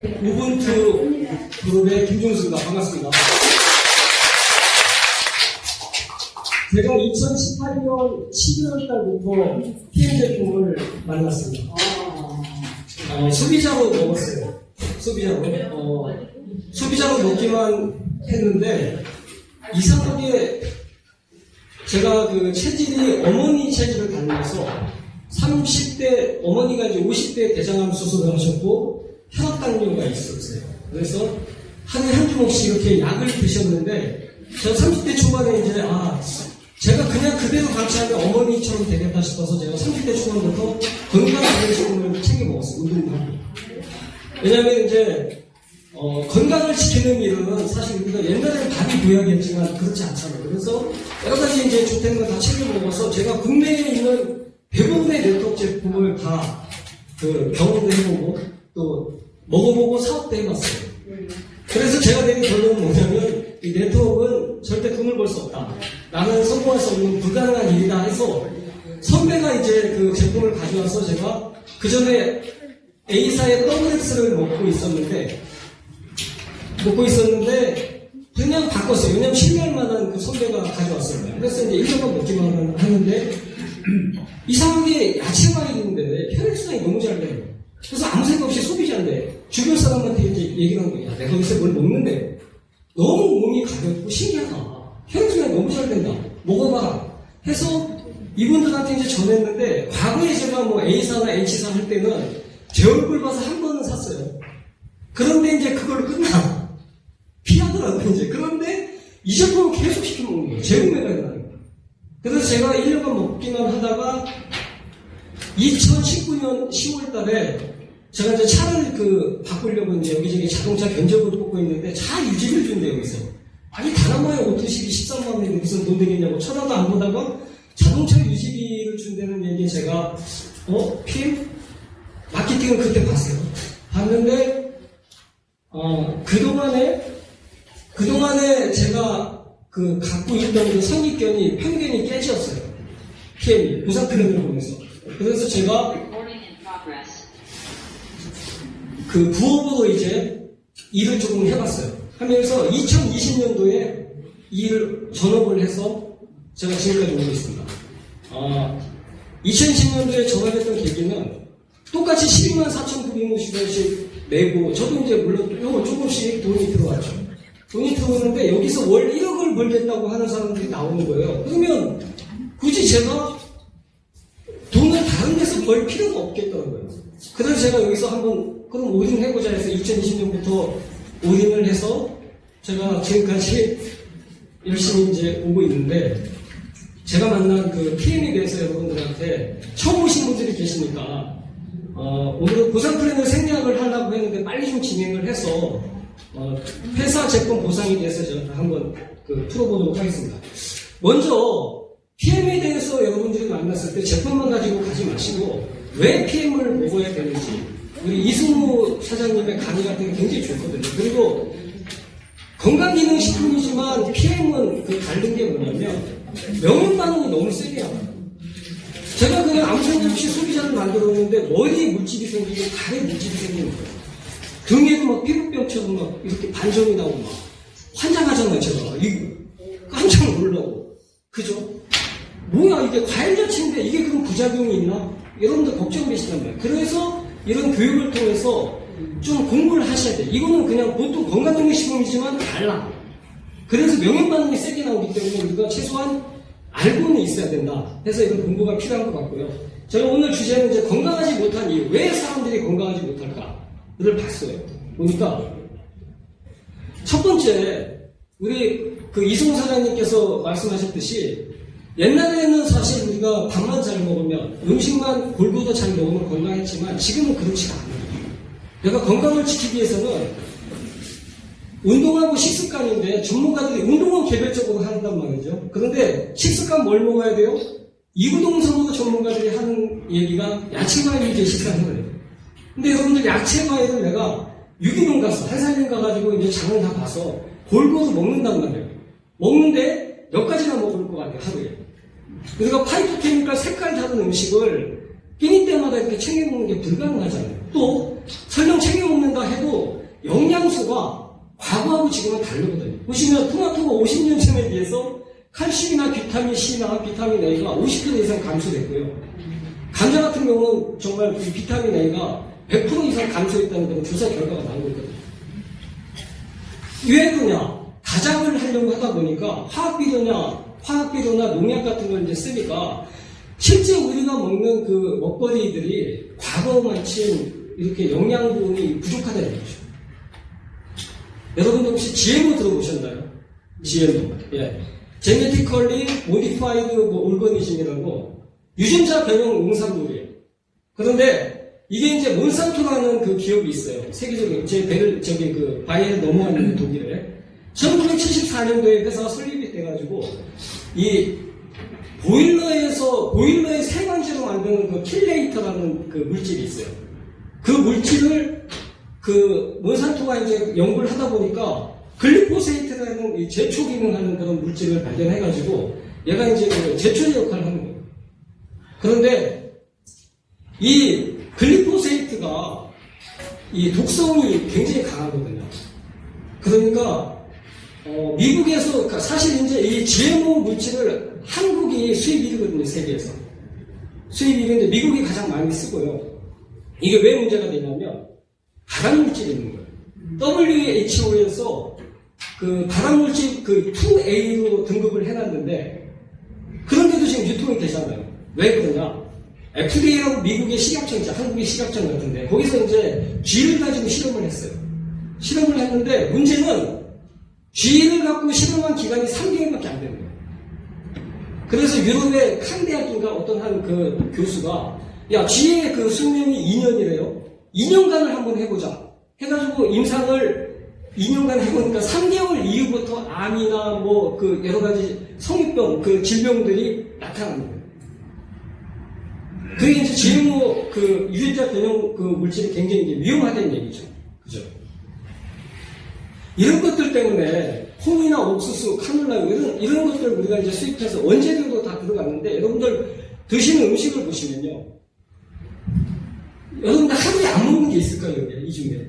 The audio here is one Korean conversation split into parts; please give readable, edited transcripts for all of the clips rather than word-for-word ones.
우분투 그룹의 김종수입니다. 반갑습니다. 제가 2018년 11월 달부터 PM 제품을 만났습니다. 소비자로 먹었어요. 소비자로 먹기만 했는데, 이상하게 제가 그 체질이 어머니 체질을 닮아서 30대, 어머니가 이제 50대 대장암 수술을 하셨고, 혈압당뇨가 있었어요. 그래서 하루에 한 주먹씩 이렇게 약을 드셨는데, 저 30대 초반에 이제, 제가 그냥 그대로 방치하면 어머니처럼 되겠다 싶어서 제가 30대 초반부터 건강기능식품을 챙겨 먹었어요. 운동도 하고. 왜냐면 이제, 건강을 지키는 일은 사실 우리가 옛날에는 밥이 구약이었지만 그렇지 않잖아요. 그래서 여러 가지 이제 좋다는 거 다 챙겨 먹어서 제가 국내에 있는 대부분의 네트워크 제품을 다 경험도 해보고 또 먹어보고 사업도 해봤어요. 그래서 제가 내린 결론은 뭐냐면 이 네트워크는 절대 돈을 벌 수 없다. 나는 성공할 수 없는 불가능한 일이다 해서 선배가 이제 그 제품을 가져와서 제가 그 전에 A사의 WX를 먹고 있었는데 그냥 바꿨어요. 왜냐면 신뢰할 만한 그 선배가 가져왔어요. 그래서 이제 1년간 먹기만 하는데 이상하게 야채 과일인데 혈액순환이 너무 잘 돼요. 그래서 아무 생각 없이 소비자인데 주변 사람한테 이제 얘기를 한 거예요. 야, 내가 여기서 뭘 먹는데 너무 몸이 가볍고 신기하다. 혈액순환이 너무 잘 된다. 먹어봐라. 해서 이분들한테 이제 전했는데 과거에 제가 뭐 A사나 H사 할 때는 제 얼굴 봐서 한 번은 샀어요. 그런데 이제 그걸 끝나. 피하더라고요, 이제. 그런데 이 제품을 계속 시켜 먹는 거예요. 재구매가 되는 거예요. 그래서 제가 1년간 먹기만 하다가 2019년 10월 달에 제가 이제 차를 바꾸려고 이제 여기저기 자동차 견적을 뽑고 있는데 차 유지비를 준대요, 여기서. 아니, 다나마에 오토십이 13만 원인데 무슨 돈 되겠냐고 쳐다도 안 보다가 자동차 유지비를 준다는 얘기 제가, PM? 마케팅을 그때 봤어요. 봤는데, 그동안에 제가 갖고 있던 그 선입견이, 편견이 깨졌어요. PM이. 부산 플랜을 보면서. 그래서 제가 부업으로 이제 일을 조금 해봤어요. 하면서 2020년도에 일을 전업을 해서 제가 지금까지 오고 있습니다. 2020년도에 전업했던 계기는 똑같이 124,950원씩 내고, 저도 이제 물론 조금씩 돈이 들어왔죠. 돈이 들어오는데 여기서 월 1억을 벌겠다고 하는 사람들이 나오는 거예요. 그러면 굳이 제가 돈을 다른 데서 벌 필요가 없겠더라고요. 그래서 제가 여기서 한번 그럼 올인 해보자 해서 2020년부터 올인을 해서 제가 지금까지 열심히 이제 오고 있는데, 제가 만난 그 PM에 대해서 여러분들한테 처음 오신 분들이 계시니까 오늘은 보상 플랜을 생략을 하려고 했는데 빨리 좀 진행을 해서 회사 제품 보상에 대해서 제가 한번 풀어보도록 하겠습니다. 먼저 PM에 대해서 여러분들이 만났을 때 제품만 가지고 가지 마시고 왜 PM을 먹어야 되는지, 우리 이승우 사장님의 강의 같은 게 굉장히 좋거든요. 그리고 건강기능식품이지만 PM은 다른 게 뭐냐면 명誉반응이 너무 세게 나와요. 제가 그냥 아무 생각 없이 소비자를 만들었는데 머리에 물집이 생기고 발에 물집이 생기는 거예요. 등에도 막 피부병처럼 막 이렇게 반점이 나오고 막 환장하잖아요, 제가. 이거 깜짝 놀라고. 그죠? 뭐야, 이게 과일 자체인데 이게 그럼 부작용이 있나? 여러분들 걱정되시단 말이에요. 그래서 이런 교육을 통해서 좀 공부를 하셔야 돼요. 이거는 그냥 보통 건강기능식품이지만 달라. 그래서 명예반응이 세게 나오기 때문에 우리가 최소한 알고는 있어야 된다. 해서 이런 공부가 필요한 것 같고요. 제가 오늘 주제는 이제 건강하지 못한 이유, 왜 사람들이 건강하지 못할까를 봤어요. 보니까 첫 번째, 우리 이승우 사장님께서 말씀하셨듯이 옛날에는 사실 우리가 밥만 잘 먹으면, 음식만 골고루 잘 먹으면 건강했지만 지금은 그렇지가 않아요. 내가 건강을 지키기 위해서는 운동하고 식습관인데, 전문가들이 운동은 개별적으로 한단 말이죠. 그런데 식습관 뭘 먹어야 돼요? 이구동성으로 전문가들이 하는 얘기가 야채과일 위주의 식사를 해요. 근데 여러분들 야채과일을 내가 유기농 가서, 한살림 가가지고 이제 장을 다 봐서 골고루 먹는단 말이에요. 먹는데 몇 가지나 먹을 것 같아요, 하루에. 그러니까 파이토케미컬 색깔 다른 음식을 끼니 때마다 이렇게 챙겨 먹는 게 불가능하잖아요. 또 설령 챙겨 먹는다 해도 영양소가 과거하고 지금은 다르거든요. 보시면 토마토가 50년 전에 비해서 칼슘이나 비타민 C나 비타민 A가 50% 이상 감소됐고요. 감자 같은 경우는 정말 이 비타민 A가 100% 이상 감소했다는 그런 조사 결과가 나오고 있거든요. 왜 그러냐? 가작을 하려고 하다 보니까 화학비료나 농약 같은 걸 이제 쓰니까 실제 우리가 먹는 그 먹거리들이 과거만큼 이렇게 영양분이 부족하다는 거죠. 여러분들 혹시 GMO 들어보셨나요? GMO. 예. Genetically Modified Organism이라고 유전자 변형 농산물이에요. 그런데 이게 이제 몬산토라는 그 기업이 있어요. 세계적인 그 바이에를 넘어가는 독일에 1974년도에 회사가 설립이 돼가지고 이 보일러의 세관제로 만드는 그 킬레이터라는 그 물질이 있어요. 그 물질을 그 몬산토가 이제 연구를 하다 보니까 글리포세이트라는 이 제초 기능하는 그런 물질을 발견해가지고 얘가 이제 그 제초제 역할을 하는 거예요. 그런데 이 글리포세이트가 이 독성이 굉장히 강하거든요. 그러니까 미국에서 사실 이제 이 GMO 물질을 한국이 수입 1위거든요, 세계에서. 수입 1위인데 미국이 가장 많이 쓰고요. 이게 왜 문제가 되냐면 발암물질이 있는 거예요. WHO에서 그 발암물질 그 2A로 등급을 해놨는데 그런데도 지금 유통이 되잖아요. 왜 그러냐? FDA라고 미국의 식약청이죠. 한국의 식약청 같은데 거기서 이제 G를 가지고 실험을 했어요. 실험을 했는데 문제는 G를 갖고 실험한 기간이 3개월밖에 안 되는 거예요. 그래서 유럽의 칸 대학인가 어떤 한 그 교수가 야 G의 그 수명이 2년이래요. 2년간을 한번 해보자. 해가지고 임상을 2년간 해보니까 3개월 이후부터 암이나 뭐 그 여러 가지 성인병 그 질병들이 나타나는 거예요. 그게 이제 GMO 그 유전자 변형 그 물질이 굉장히 이제 위험하다는 얘기죠. 그죠? 이런 것들 때문에 콩이나 옥수수, 카놀라 이런 것들 우리가 이제 수입해서 원재료도 다 들어갔는데 여러분들 드시는 음식을 보시면요. 여러분들 하루에 안 먹는 게 있을까요? 여기 이 중에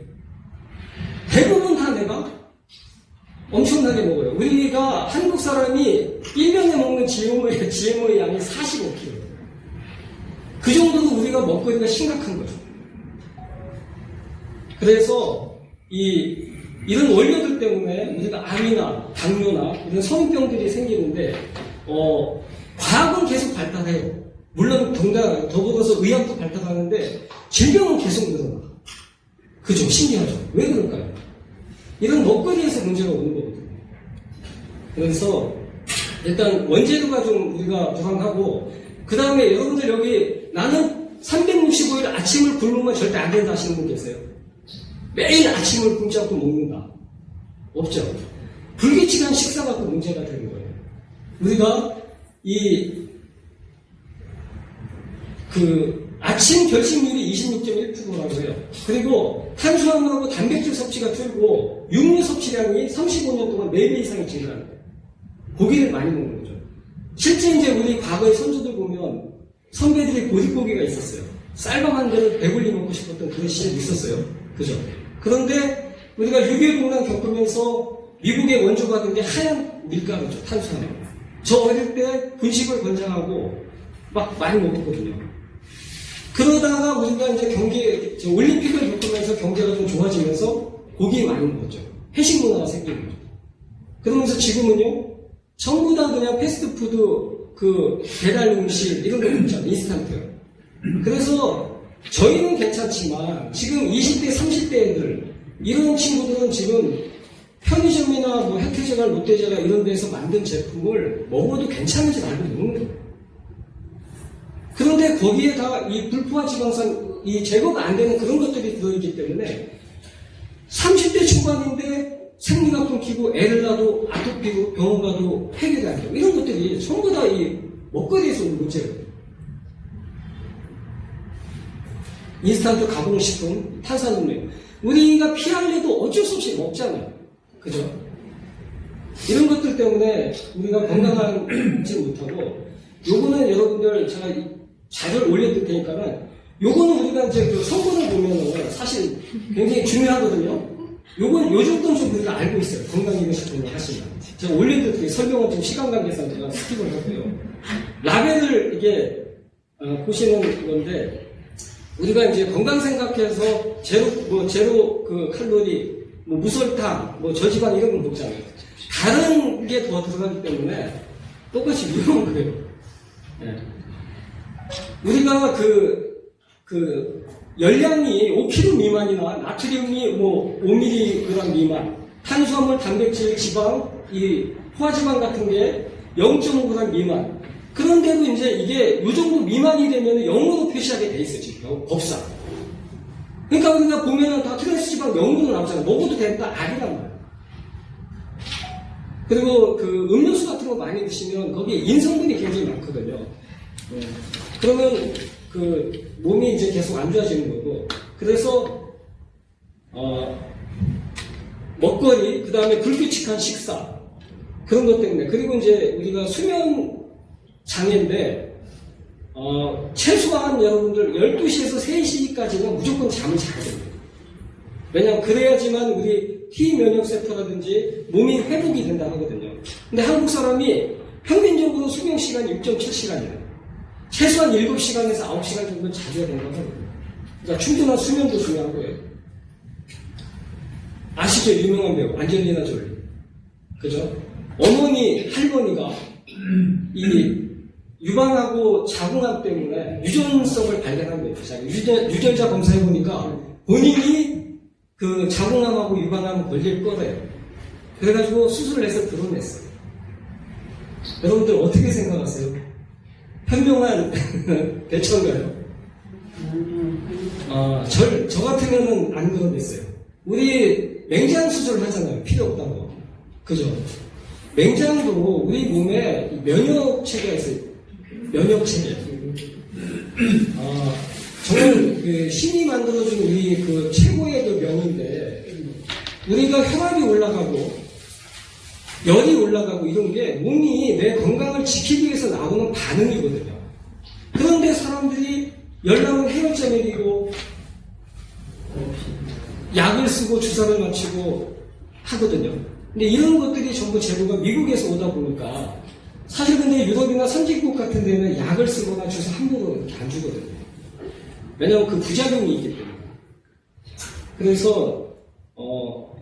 대부분 다 내가 엄청나게 먹어요. 우리가 한국 사람이 1년에 먹는 GMO의 양이 45kg. 그 정도로 우리가 먹거리가 심각한 거죠. 그래서 이런 원료들 때문에 우리가 암이나 당뇨나 이런 성인병들이 생기는데 과학은 계속 발달해요. 물론 더불어서 의학도 발달하는데 질병은 계속 늘어나. 그죠? 신기하죠? 왜 그럴까요? 이런 먹거리에서 문제가 오는 거거든요. 그래서 일단 원재료가 좀 우리가 불안하고 그 다음에 여러분들 여기 나는 365일 아침을 굶으면 절대 안 된다 하시는 분 계세요? 매일 아침을 굶지 않고 먹는다. 없죠. 불규칙한 식사 갖고 문제가 되는 거예요. 우리가 아침 결식률이 26.1%라고 해요. 그리고 탄수화물하고 단백질 섭취가 줄고 육류 섭취량이 35년 동안 4배 이상이 증가하는 거예요. 고기를 많이 먹는 거죠. 실제 이제 우리 과거의 선조들 보면 선배들이 고깃고기가 있었어요. 쌀밥 한 그릇 배불리 먹고 싶었던 그런 시절이 있었어요. 그죠? 그런데 우리가 6.19난 겪으면서 미국의 원조가 된 게 하얀 밀가루죠. 탄수화물. 저 어릴 때 분식을 권장하고 막 많이 먹었거든요. 그러다가 우리가 이제 올림픽을 겪으면서 경제가 좀 좋아지면서 고기 많이 먹었죠. 회식 문화가 생긴 거죠. 그러면서 지금은요, 전부 다 그냥 패스트푸드, 배달 음식, 이런 거 있잖아요. 인스턴트. 그래서 저희는 괜찮지만 지금 20대, 30대 애들, 이런 친구들은 지금 편의점이나 뭐 혜태제과, 롯데제과 이런 데서 만든 제품을 먹어도 괜찮은지 알고 먹는 거예요. 그런데 거기에 다 이 불포화 지방산, 이 제거가 안 되는 그런 것들이 들어있기 때문에 30대 중반인데 생리가 끊기고 애를 낳아도 아토피로 병원 가도 해결이 안 되고 이런 것들이 전부 다 이 먹거리에서 오는 문제예요. 인스턴트 가공식품, 탄산음료. 우리가 피하려도 어쩔 수 없이 먹잖아요. 그죠? 이런 것들 때문에 우리가 건강하지 못하고, 요거는 여러분들 제가 자료를 올려드릴 테니까는 요거는 우리가 이제 그 성분을 보면은 사실 굉장히 중요하거든요. 요건 요 정도는 좀 우리가 알고 있어요. 건강기능식품을 하시면. 제가 올려드릴게요. 설명은 좀 시간 관계상 제가 스킵을 하고요. 라벨을 이게 보시는 건데 우리가 이제 건강 생각해서 제로 그 칼로리, 뭐 무설탕, 뭐 저지방 이런 걸 먹잖아요. 다른 게 더 들어가기 때문에 똑같이 위험한 거예요. 네. 우리가 열량이 5kg 미만이나 나트륨이 뭐 5mg 미만, 탄수화물, 단백질, 지방, 이 포화지방 같은 게 0.5g 미만. 그런데도 이제 이게 이 정도 미만이 되면 0으로 표시하게 돼 있어요, 지금 법상. 그러니까 우리가 보면은 다 트랜스 지방 0으로 나오잖아요. 먹어도 된다, 아니란 말이에요. 그리고 그 음료수 같은 거 많이 드시면 거기에 인성분이 굉장히 많거든요. 그러면 그 몸이 이제 계속 안 좋아지는 거고, 그래서 먹거리, 그 다음에 불규칙한 식사 그런 것 때문에, 그리고 이제 우리가 수면 장애인데 최소한 여러분들 12시에서 3시까지는 무조건 잠을 자야 됩니다. 왜냐하면 그래야지만 우리 T 면역세포라든지 몸이 회복이 된다 하거든요. 근데 한국 사람이 평균적으로 수면 시간이 6.7시간이에요. 최소한 7시간에서 9시간 정도 자줘야 된다고 하거든요. 그러니까 충분한 수면도 중요하고요. 아시죠? 유명한 배우 안젤리나 졸리. 그죠? 어머니, 할머니가 이 유방하고 자궁암 때문에 유전성을 발견한 거예요. 유전자 검사해보니까 본인이 그 자궁암하고 유방암 걸릴 거래요. 그래가지고 수술을 해서 드러냈어요. 여러분들 어떻게 생각하세요? 현명한 대처인가요? 저 같으면은 안 그러겠어요. 우리 맹장 수술을 하잖아요. 필요 없다고. 그죠? 맹장도 우리 몸에 면역 체계가 있어요. 면역 체계. 정말 그 신이 만들어준 우리 그 최고의 그 명인데, 우리가 혈압이 올라가고 열이 올라가고 이런 게 몸이 내 건강을 지키기 위해서 나오는 반응이거든요. 그런데 사람들이 열나면 해열제 먹이고 약을 쓰고 주사를 맞추고 하거든요. 근데 이런 것들이 전부 재료가 미국에서 오다 보니까, 사실 근데 유럽이나 선진국 같은 데는 약을 쓰거나 주사 함부로 이렇게 안 주거든요. 왜냐하면 그 부작용이 있기 때문에. 그래서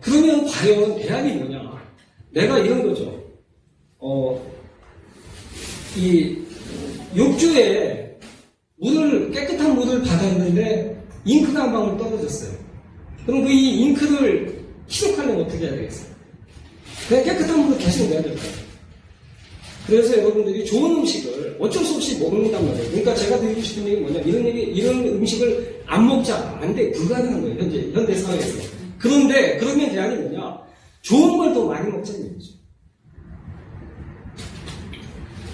그러면 과연 대안이 뭐냐? 내가 이런 거죠. 이 욕조에 깨끗한 물을 받았는데 잉크가 한 방울 떨어졌어요. 그럼 이 잉크를 희석하려면 어떻게 해야 되겠어요? 그냥 깨끗한 물을 계속 내야 될까요? 그래서 여러분들이 좋은 음식을 어쩔 수 없이 먹는단 말이에요. 그러니까 제가 드리고 싶은 얘기는 뭐냐, 이런 음식을 안 먹자. 안 돼. 불가능한 거예요. 현대 사회에서. 그런데, 그러면 대안이 뭐냐? 좋은 걸 더 많이 먹자는 얘기죠.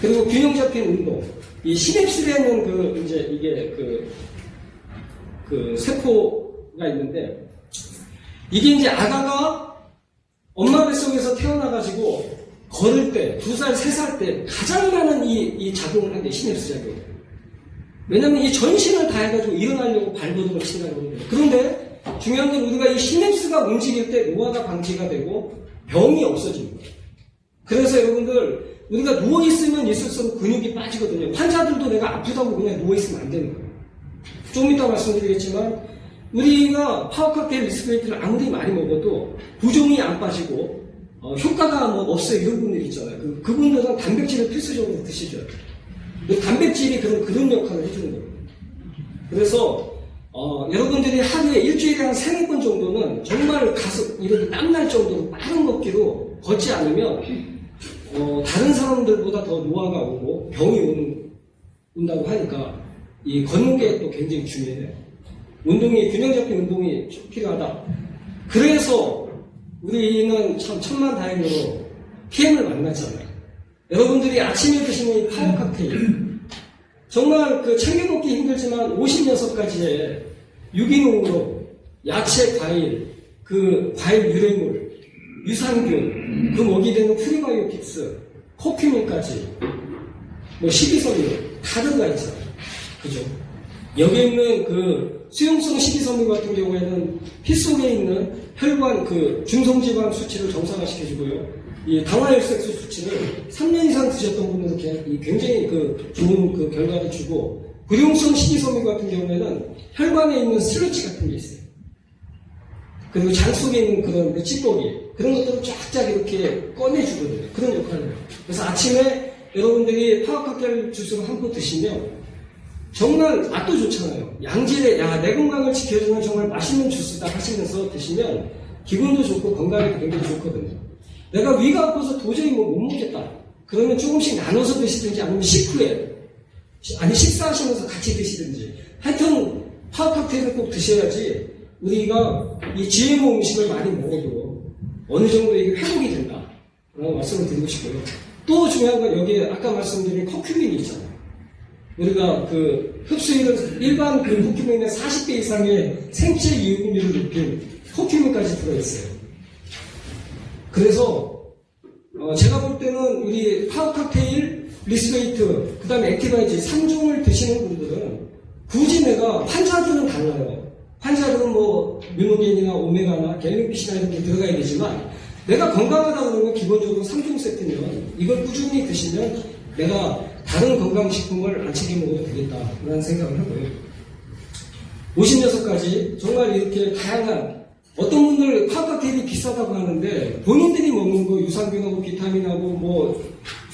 그리고 균형 잡힌 운동. 이 시냅스라는 이게 세포가 있는데, 이게 이제 아가가 엄마 뱃속에서 태어나가지고 걸을 때, 2살, 3살 때 가장 많은 이 작용을 하는 게 시냅스 작용이에요. 왜냐면 이 전신을 다 해가지고 일어나려고 발버둥을 친다는 거거든요. 그런데 중요한 건 우리가 이 시냅스가 움직일 때 노화가 방지가 되고 병이 없어지는 거예요. 그래서 여러분들, 우리가 누워있으면 있을수록 근육이 빠지거든요. 환자들도 내가 아프다고 그냥 누워있으면 안 되는 거예요. 좀 이따 말씀드리겠지만, 우리가 파워칵테일 리스크레이트를 아무리 많이 먹어도 부종이 안 빠지고 효과가 뭐 없어요. 이런 분들 있잖아요. 그분들은 단백질을 필수적으로 드시죠. 단백질이 그런 역할을 해주는 거예요. 그래서 여러분들이 하루에 일주일에 한 3-4번 정도는 정말 가서 이렇게 땀날 정도로 빠른 걷기로 걷지 않으면 다른 사람들보다 더 노화가 오고 병이 온다고 하니까 이 걷는 게 또 굉장히 중요해요. 균형 잡힌 운동이 필요하다. 그래서 우리는 참 천만다행으로 PM을 만났잖아요. 여러분들이 아침에 드시는 이 파워 칵테일, 정말 챙겨 먹기 힘들지만 56가지의 유기농으로 야채, 과일, 과일 유래물, 유산균, 먹이 되는 프리바이오틱스, 코큐민까지, 식이섬유 다 들어가 있어요. 그죠? 여기 있는 그 수용성 식이섬유 같은 경우에는 피 속에 있는 혈관 그 중성지방 수치를 정상화시켜주고요. 이 당화혈색소 수치를 3년 이상 드셨던 분들은 굉장히 그 좋은 그 결과를 주고, 불용성 식이섬유 같은 경우에는 혈관에 있는 슬러치 같은 게 있어요. 그리고 장 속에 있는 그런 그 찌꺼기, 그런 것들을 쫙쫙 이렇게 꺼내주거든요. 그런 역할을 해요. 그래서 아침에 여러분들이 파워칵테일 주스를 한 포 드시면 정말 맛도 좋잖아요. 양질의, 내 건강을 지켜주는 정말 맛있는 주스다 하시면서 드시면 기분도 좋고 건강에도 굉장히 좋거든요. 내가 위가 아파서 도저히 못 먹겠다. 그러면 조금씩 나눠서 드시든지 아니면 식후에, 아니 식사하시면서 같이 드시든지. 하여튼 파워칵테일을 꼭 드셔야지 우리가 이 GMO 음식을 많이 먹어도 어느 정도 이게 회복이 된다. 라고 말씀을 드리고 싶고요. 또 중요한 건 여기에 아까 말씀드린 커큐민이 있잖아요. 우리가 그 흡수율은 일반 그 커큐민의 40배 이상의 생체 이용률을 높인 커큐민까지 들어있어요. 그래서 제가 볼 때는 우리 파워칵테일, 리스베이트, 그 다음에 액티바이즈 3종을 드시는 분들은 굳이 내가 환자들은 달라요. 환자들은 뭐 뮤노겐이나 오메가나 갤린피시나 이렇게 들어가야 되지만 내가 건강하다 그러면 기본적으로 3종 세트면 이걸 꾸준히 드시면 내가 다른 건강식품을 안 챙겨 먹어도 되겠다라는 생각을 하고요. 56가지 정말 이렇게 다양한, 어떤 분들 파워칵테일이 비싸다고 하는데 본인들이 먹는 거 유산균하고 비타민하고 뭐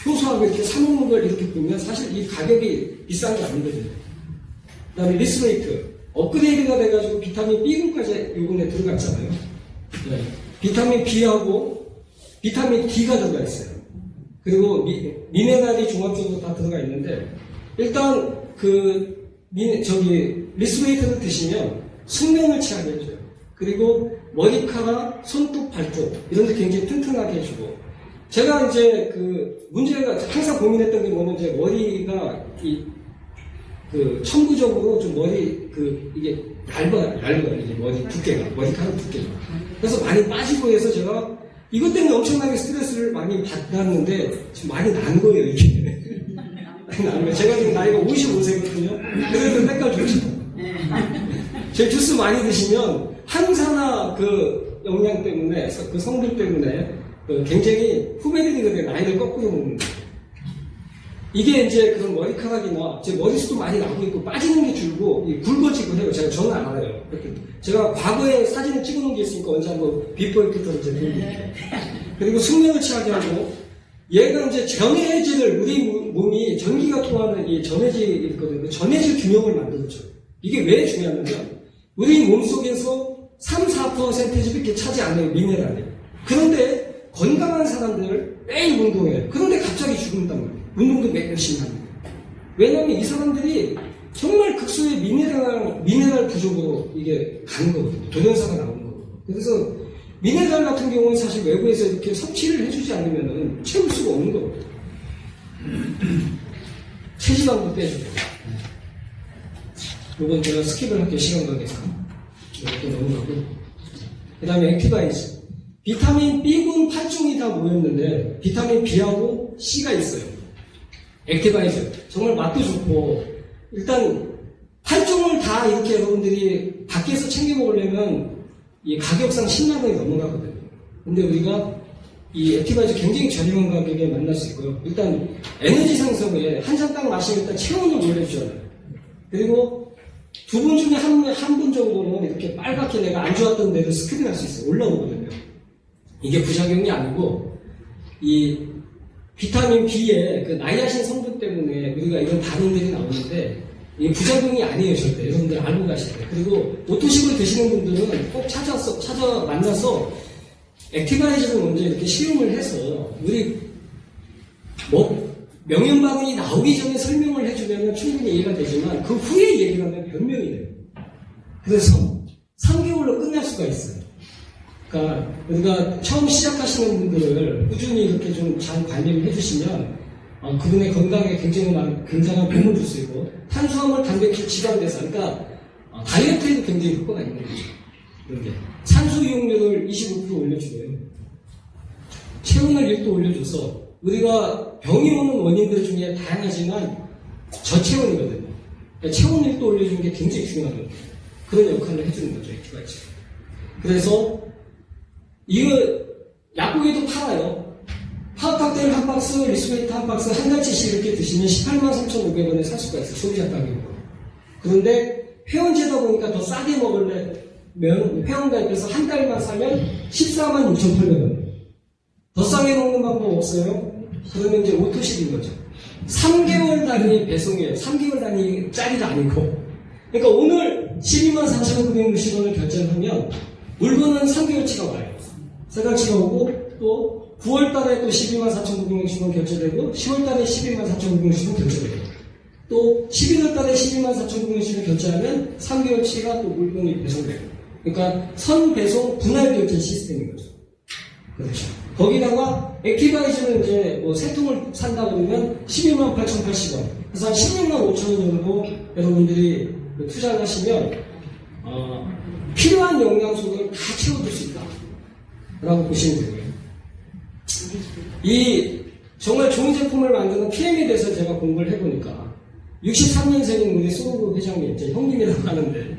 효소하고 이렇게 사 먹는 걸 이렇게 보면 사실 이 가격이 비싼 게 아니거든요. 그 다음에 리스베이트 업그레이드가 돼가지고 비타민 B군까지 요번에 들어갔잖아요. 네. 비타민 B하고 비타민 D가 들어가 있어요. 그리고 미네랄이 종합적으로 다 들어가 있는데, 일단 리스베이트를 드시면 숙면을 취하게 해줘요. 그리고 머리카락, 손톱, 발톱 이런 데 굉장히 튼튼하게 해주고, 제가 이제 문제가 항상 고민했던 게 뭐냐면 이제 머리가 천부적으로 좀 이게 얇아요. 이게 머리카락 두께가. 그래서 많이 빠지고 해서 제가 이것 때문에 엄청나게 스트레스를 많이 받았는데 지금 많이 난 거예요, 이게. 제가 지금 나이가 55세거든요. 그래도 색깔 좋죠. 제 주스 많이 드시면 항산화 영양 때문에, 그 성분 때문에 굉장히 후배들이 나이를 거꾸로 먹는 거예요. 이게 이제 그런 머리카락이나 제 머리숱도 많이 나오고 있고 빠지는 게 줄고 굵어지고 해요. 저는 알아요. 제가 과거에 사진을 찍어놓은 게 있으니까 언제 한번 비포 애프터를 이제 보여드릴게요. 그리고 숙면을 취하게 하고, 얘가 이제 전해질을, 우리 몸이 전기가 통하는 이 전해질이 있거든요. 전해질 균형을 만들어줘요. 이게 왜 중요하냐면 우리 몸속에서 3-4%밖에 차지 않아요, 미네랄이. 그런데 건강한 사람들 매일 운동해요. 그런데 갑자기 죽는단 말이에요. 운동도 매일 열심히 하는 거예요. 왜냐하면 이 사람들이 정말 극소의 미네랄 부족으로 이게 가는 거거든요. 돌연사가 나오는 거거든요. 그래서 미네랄 같은 경우는 사실 외부에서 이렇게 섭취를 해주지 않으면 채울 수가 없는 거거든요. 체지방도 빼주고. 이건 제가 스킵을 할게요, 시간 관계상. 이렇게 넘어가고. 그 다음에 액티바이즈. 비타민 B군 8종이 다 모였는데 비타민 B하고 C가 있어요. 액티바이저 정말 맛도 좋고, 일단 8종을 다 이렇게 여러분들이 밖에서 챙겨 먹으려면 이 가격상 10만 원이 넘어가거든요. 근데 우리가 이 액티바이저 굉장히 저렴한 가격에 만날 수 있고요. 일단 에너지 상승에 한 잔 딱 마시면 일단 체온을 올려주잖아요. 그리고 두 분 중에 한 분 정도는 이렇게 빨갛게 내가 안 좋았던 데를 스크린할 수 있어요. 올라오거든요. 이게 부작용이 아니고 이 비타민 B의 나이아신 성분 때문에 우리가 이런 반응들이 나오는데 이게 부작용이 아니에요, 절대. 여러분들 알고 가셔야 돼요. 그리고 오토식을 드시는 분들은 꼭 만나서 액티바이저를 먼저 이렇게 시음을 해서 우리 명현반응이 나오기 전에 설명을 해주면 충분히 이해가 되지만 그 후에 얘기를 하면 변명이 돼요. 그래서 3개월로 끝날 수가 있어요. 그러니까 우리가 처음 시작하시는 분들을 꾸준히 이렇게 좀 잘 관리를 해주시면 그분의 건강에 굉장한 도움을 줄 수 있고, 탄수화물, 단백질, 지방대사, 그러니까 다이어트에도 굉장히 효과가 있는 거죠. 이렇게 산소 이용률을 25% 올려주고요, 체온을 1도 올려줘서 우리가 병이 오는 원인들 중에 다양하지만 저체온이거든요. 체온율도 올려주는 게 굉장히 중요하거든요. 그런 역할을 해주는 거죠, 액티바이트가. 그래서 이거 약국에도 팔아요. 파워칵테일 한 박스, 리스베이트 한 박스 한 달치씩 이렇게 드시면 183,500원에 살 수가 있어요. 소비자 가격으로. 그런데 회원제다 보니까 더 싸게 먹으려면 회원가입해서 한 달만 사면 146,800원. 더 싸게 먹는 방법 없어요? 그러면 이제 오토실인 거죠. 3개월 단위 배송이에요. 3개월 단위짜리가 아니고. 그러니까 오늘 124,960원을 결제하면 물건은 3개월치가 와요. 3달치가 오고 또 9월달에 또 124,960원 결제되고 10월달에 124,960원 결제되고 또 11월달에 124,960원 결제하면 3개월치가 또 물건이 배송되고 그러니까 선배송 분할 결제 시스템인 거죠. 그렇죠. 거기다가 액티바이즈는 이제 뭐 세 통을 산다 그러면 128,080원. 그래서 한 165,000원 정도 여러분들이 투자를 하시면 필요한 영양소를 다 채워줄 수 있다. 라고 보시면 되고요. 이 정말 좋은 제품을 만드는 PM에 대해서 제가 공부를 해보니까 63년생인 우리 소로그 회장님, 제 형님이라고 하는데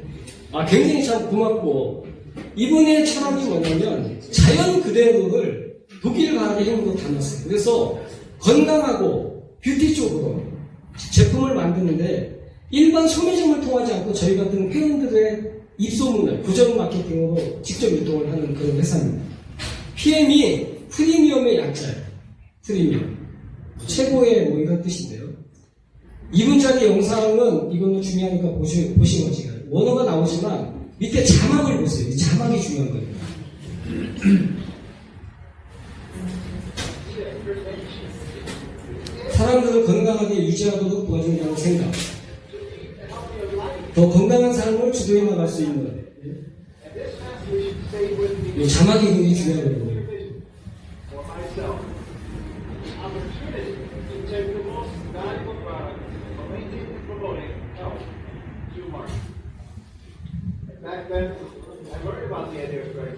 굉장히 참 고맙고 이분의 철학이 뭐냐면 자연 그대로를 독일 과학의 힘으로 담았어요. 그래서 건강하고 뷰티 쪽으로 제품을 만드는데 일반 소매점을 통하지 않고 저희 같은 회원들의 입소문을 고정 마케팅으로 직접 유통을 하는 그런 회사입니다. PM이 프리미엄의 약자예요. 프리미엄. 최고의 뭐 이런 뜻인데요. 2분짜리 영상은 이거는 중요하니까 보시면 지금 원어가 나오지만 밑에 자막을 보세요. 이 자막이 중요한 거예요. 사람들을 건강하게 유지하도록 도와준다는 생각. 더 건강한 삶을 주도해 나갈 수 있는 이 자막이 굉장히 중요하거든요. Back then, I learned about the idea of great I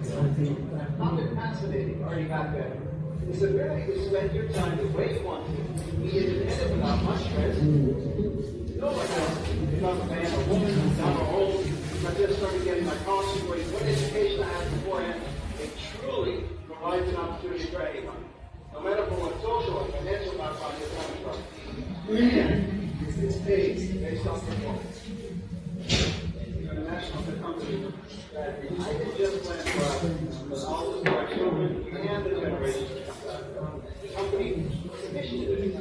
found it fascinating already back then. It's a really to spend your time the way you want to. Be independent without much stress. No one else, if I'm a man or woman, young or old, if I just started getting my college degree, what education I had beforehand, it truly provides an opportunity for anyone. No matter from what social or financial background you're coming from. And it's paid based on performance. International company that I did just went for all of our children and the generations to come. The company mission is to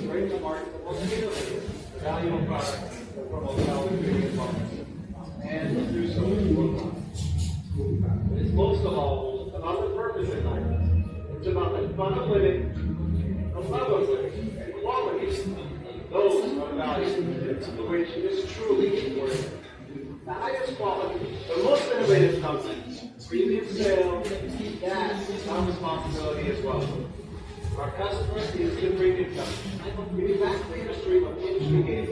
bring to market the most innovative, valuable products that promote health and beauty and wellness, and to do so worldwide. It's most of all about the purpose in life. It's about the fun of living, the love of living, and quality. Those are the values to which this truly is worth. The highest quality, the most innovative companies, premium sales, that is our responsibility as well. Our customer is the premium company. Giving back to the industry what the industry gave,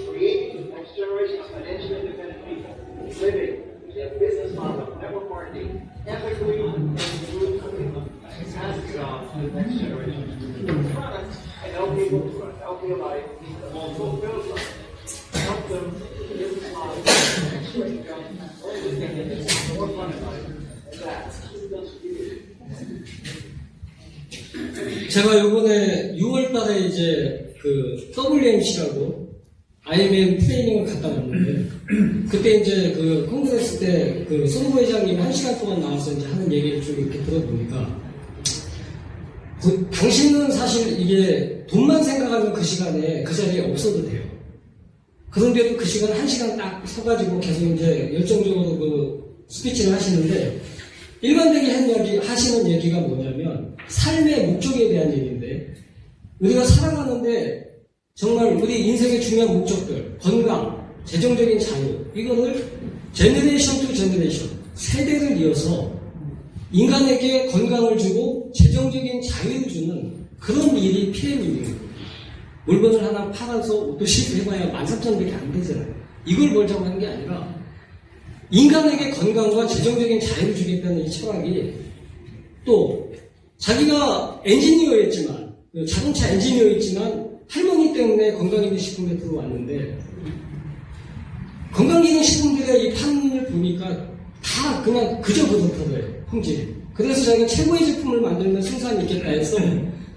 creating the next generation of financially independent people, living a business model of network marketing, ethically and truthfully, passes it on to the next generation. Products and help people to a healthier life, a more fulfilled life. Help them business model, extra income, more independence, more fun in life, and that's 제가 요번에 6월달에 이제 그 WMC라고 IMM 트레이닝을 갔다 왔는데 그때 이제 그 콩그레스 때 그 손호 회장님이 1시간 동안 나와서 이제 하는 얘기를 좀 이렇게 들어보니까 당신은 사실 이게 돈만 생각하면 그 시간에 그 자리에 없어도 돼요. 그런데도 그 시간 1시간 딱 서가지고 계속 이제 열정적으로 그 스피치를 하시는데 일반적인 하시는 얘기가 뭐냐면 삶의 목적에 대한 얘기인데 우리가 살아가는데 정말 우리 인생의 중요한 목적들, 건강, 재정적인 자유 이거를 제너레이션 투 제너레이션 세대를 이어서 인간에게 건강을 주고 재정적인 자유를 주는 그런 일이 PM입니다. 물건을 하나 팔아서 오토실 해봐야 13,000원밖에 안 되잖아요. 이걸 벌자고 하는 게 아니라 인간에게 건강과 재정적인 자유를 주겠다는 이 철학이 또 자기가 엔지니어였지만 자동차 엔지니어였지만 할머니 때문에 건강기능식품에 들어왔는데 건강기능 식품들의 이 판을 보니까 다 그냥 그저 그렇더래요, 품질이. 그래서 자기가 최고의 제품을 만들면 승산이 있겠다 해서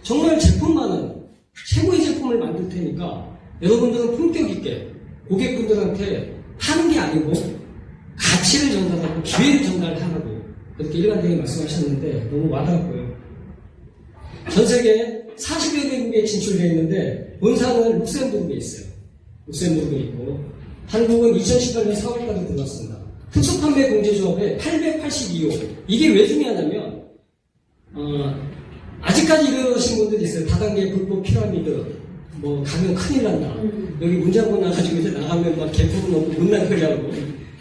정말 제품만은 최고의 제품을 만들 테니까 여러분들은 품격 있게 고객분들한테 파는 게 아니고 가치를 전달하고 기회를 전달하라고 그렇게 일관되게 말씀하셨는데 너무 와닿았고요. 전 세계 40여 개국에 진출되어 있는데 본사는 룩셈부르크에 있어요. 룩셈부르크에 있고 한국은 2018년 4월까지 들어왔습니다. 특수판매 공제조합에 882호. 이게 왜 중요하냐면 아직까지 이러신 분들이 있어요. 다단계 불법 피라미드 뭐 가면 큰일 난다. 여기 문자고 나가지고 이제 나가면 막 개포도 넣고 못 나가게 하고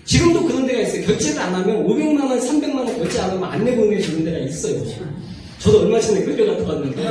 지금도 그런 데가 있어요. 결제를 안 하면 500만 원, 300만 원 결제 안 하면 안 내보내주는 데가 있어요. 저도 얼마 전에 끌려갔다 왔는데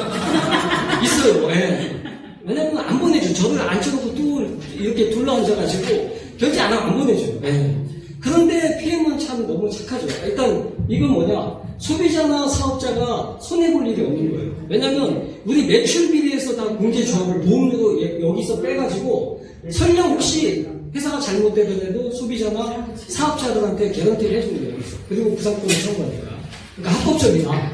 있어요. 예. 왜냐면 안 보내줘. 저를 앉혀놓고 또 이렇게 둘러앉아가지고 결제 안 하면 안 보내줘요. 예. 그런데 PM은 참 너무 착하죠. 일단 이건 뭐냐, 소비자나 사업자가 손해볼 일이 없는 거예요. 왜냐면 우리 매출 비례해서 다 공제조합을 보험료로 여기서 빼가지고 설령 혹시 회사가 잘못되더라도 소비자나 사업자들한테 개런티를 해주는 거예요. 여기서. 그리고 구상권을 청구하니까. 그러니까 합법적이다.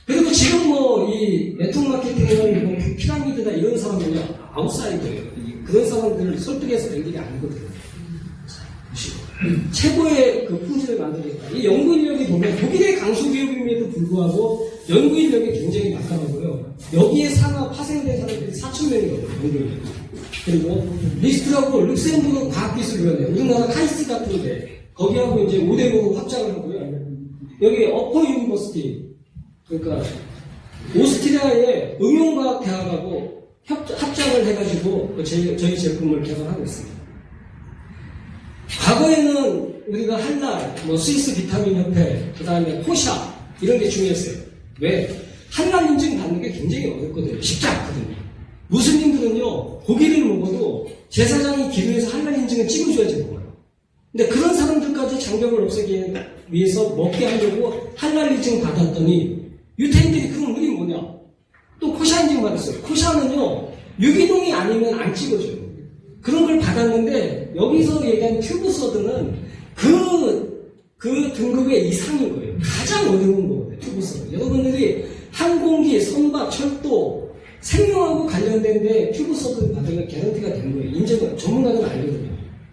그리고 지금 뭐 이 네트워크 마케팅이나 뭐 피라미드다 이런 사람들이 아웃사이더예요. 그런 사람들을 설득해서 될 일이 아니거든요. 자, 보시고. 최고의 그 품질을 만들겠다. 이 연구 인력이 보면 독일의 강소 기업임에도 불구하고 연구 인력이 굉장히 막강하고요. 여기에 파생된 사람들이 4,000명이거든요. 연구 인력. 그리고 리스트라고 룩셈부르크 과학기술위원회, 우리나라 카이스트 같은데 거기하고 이제 5대5 확장을 하고요. 여기 어퍼 유니버시티, 그러니까 오스트리아의 응용과학대학하고 합작을 해가지고 저희 제품을 개발하고 있습니다. 과거에는 우리가 한날, 뭐 스위스 비타민 협회, 그 다음에 코샤 이런 게 중요했어요. 왜? 한날 인증 받는 게 굉장히 어렵거든요. 쉽지 않거든요. 무슬림들은요, 고기를 먹어도 제사장이 기도해서 한날 인증을 찍어줘야지 먹어요. 근데 그런 사람들까지 장벽을 없애기 위해서 먹게 하려고 한날 인증 받았더니 유태인들이 그럼 우리 뭐냐? 또 코샤 인증 받았어요. 코샤는요, 유기농이 아니면 안 찍어줘요. 그런 걸 받았는데 여기서 얘기한 튜브서드는 그 등급의 이상인 거예요. 가장 어려운 거거든요. 튜브서드. 여러분들이 항공기, 선박, 철도, 생명하고 관련된데 튜브서드를 받으면 개런티가 된 거예요. 인증은 전문가는 알거든요.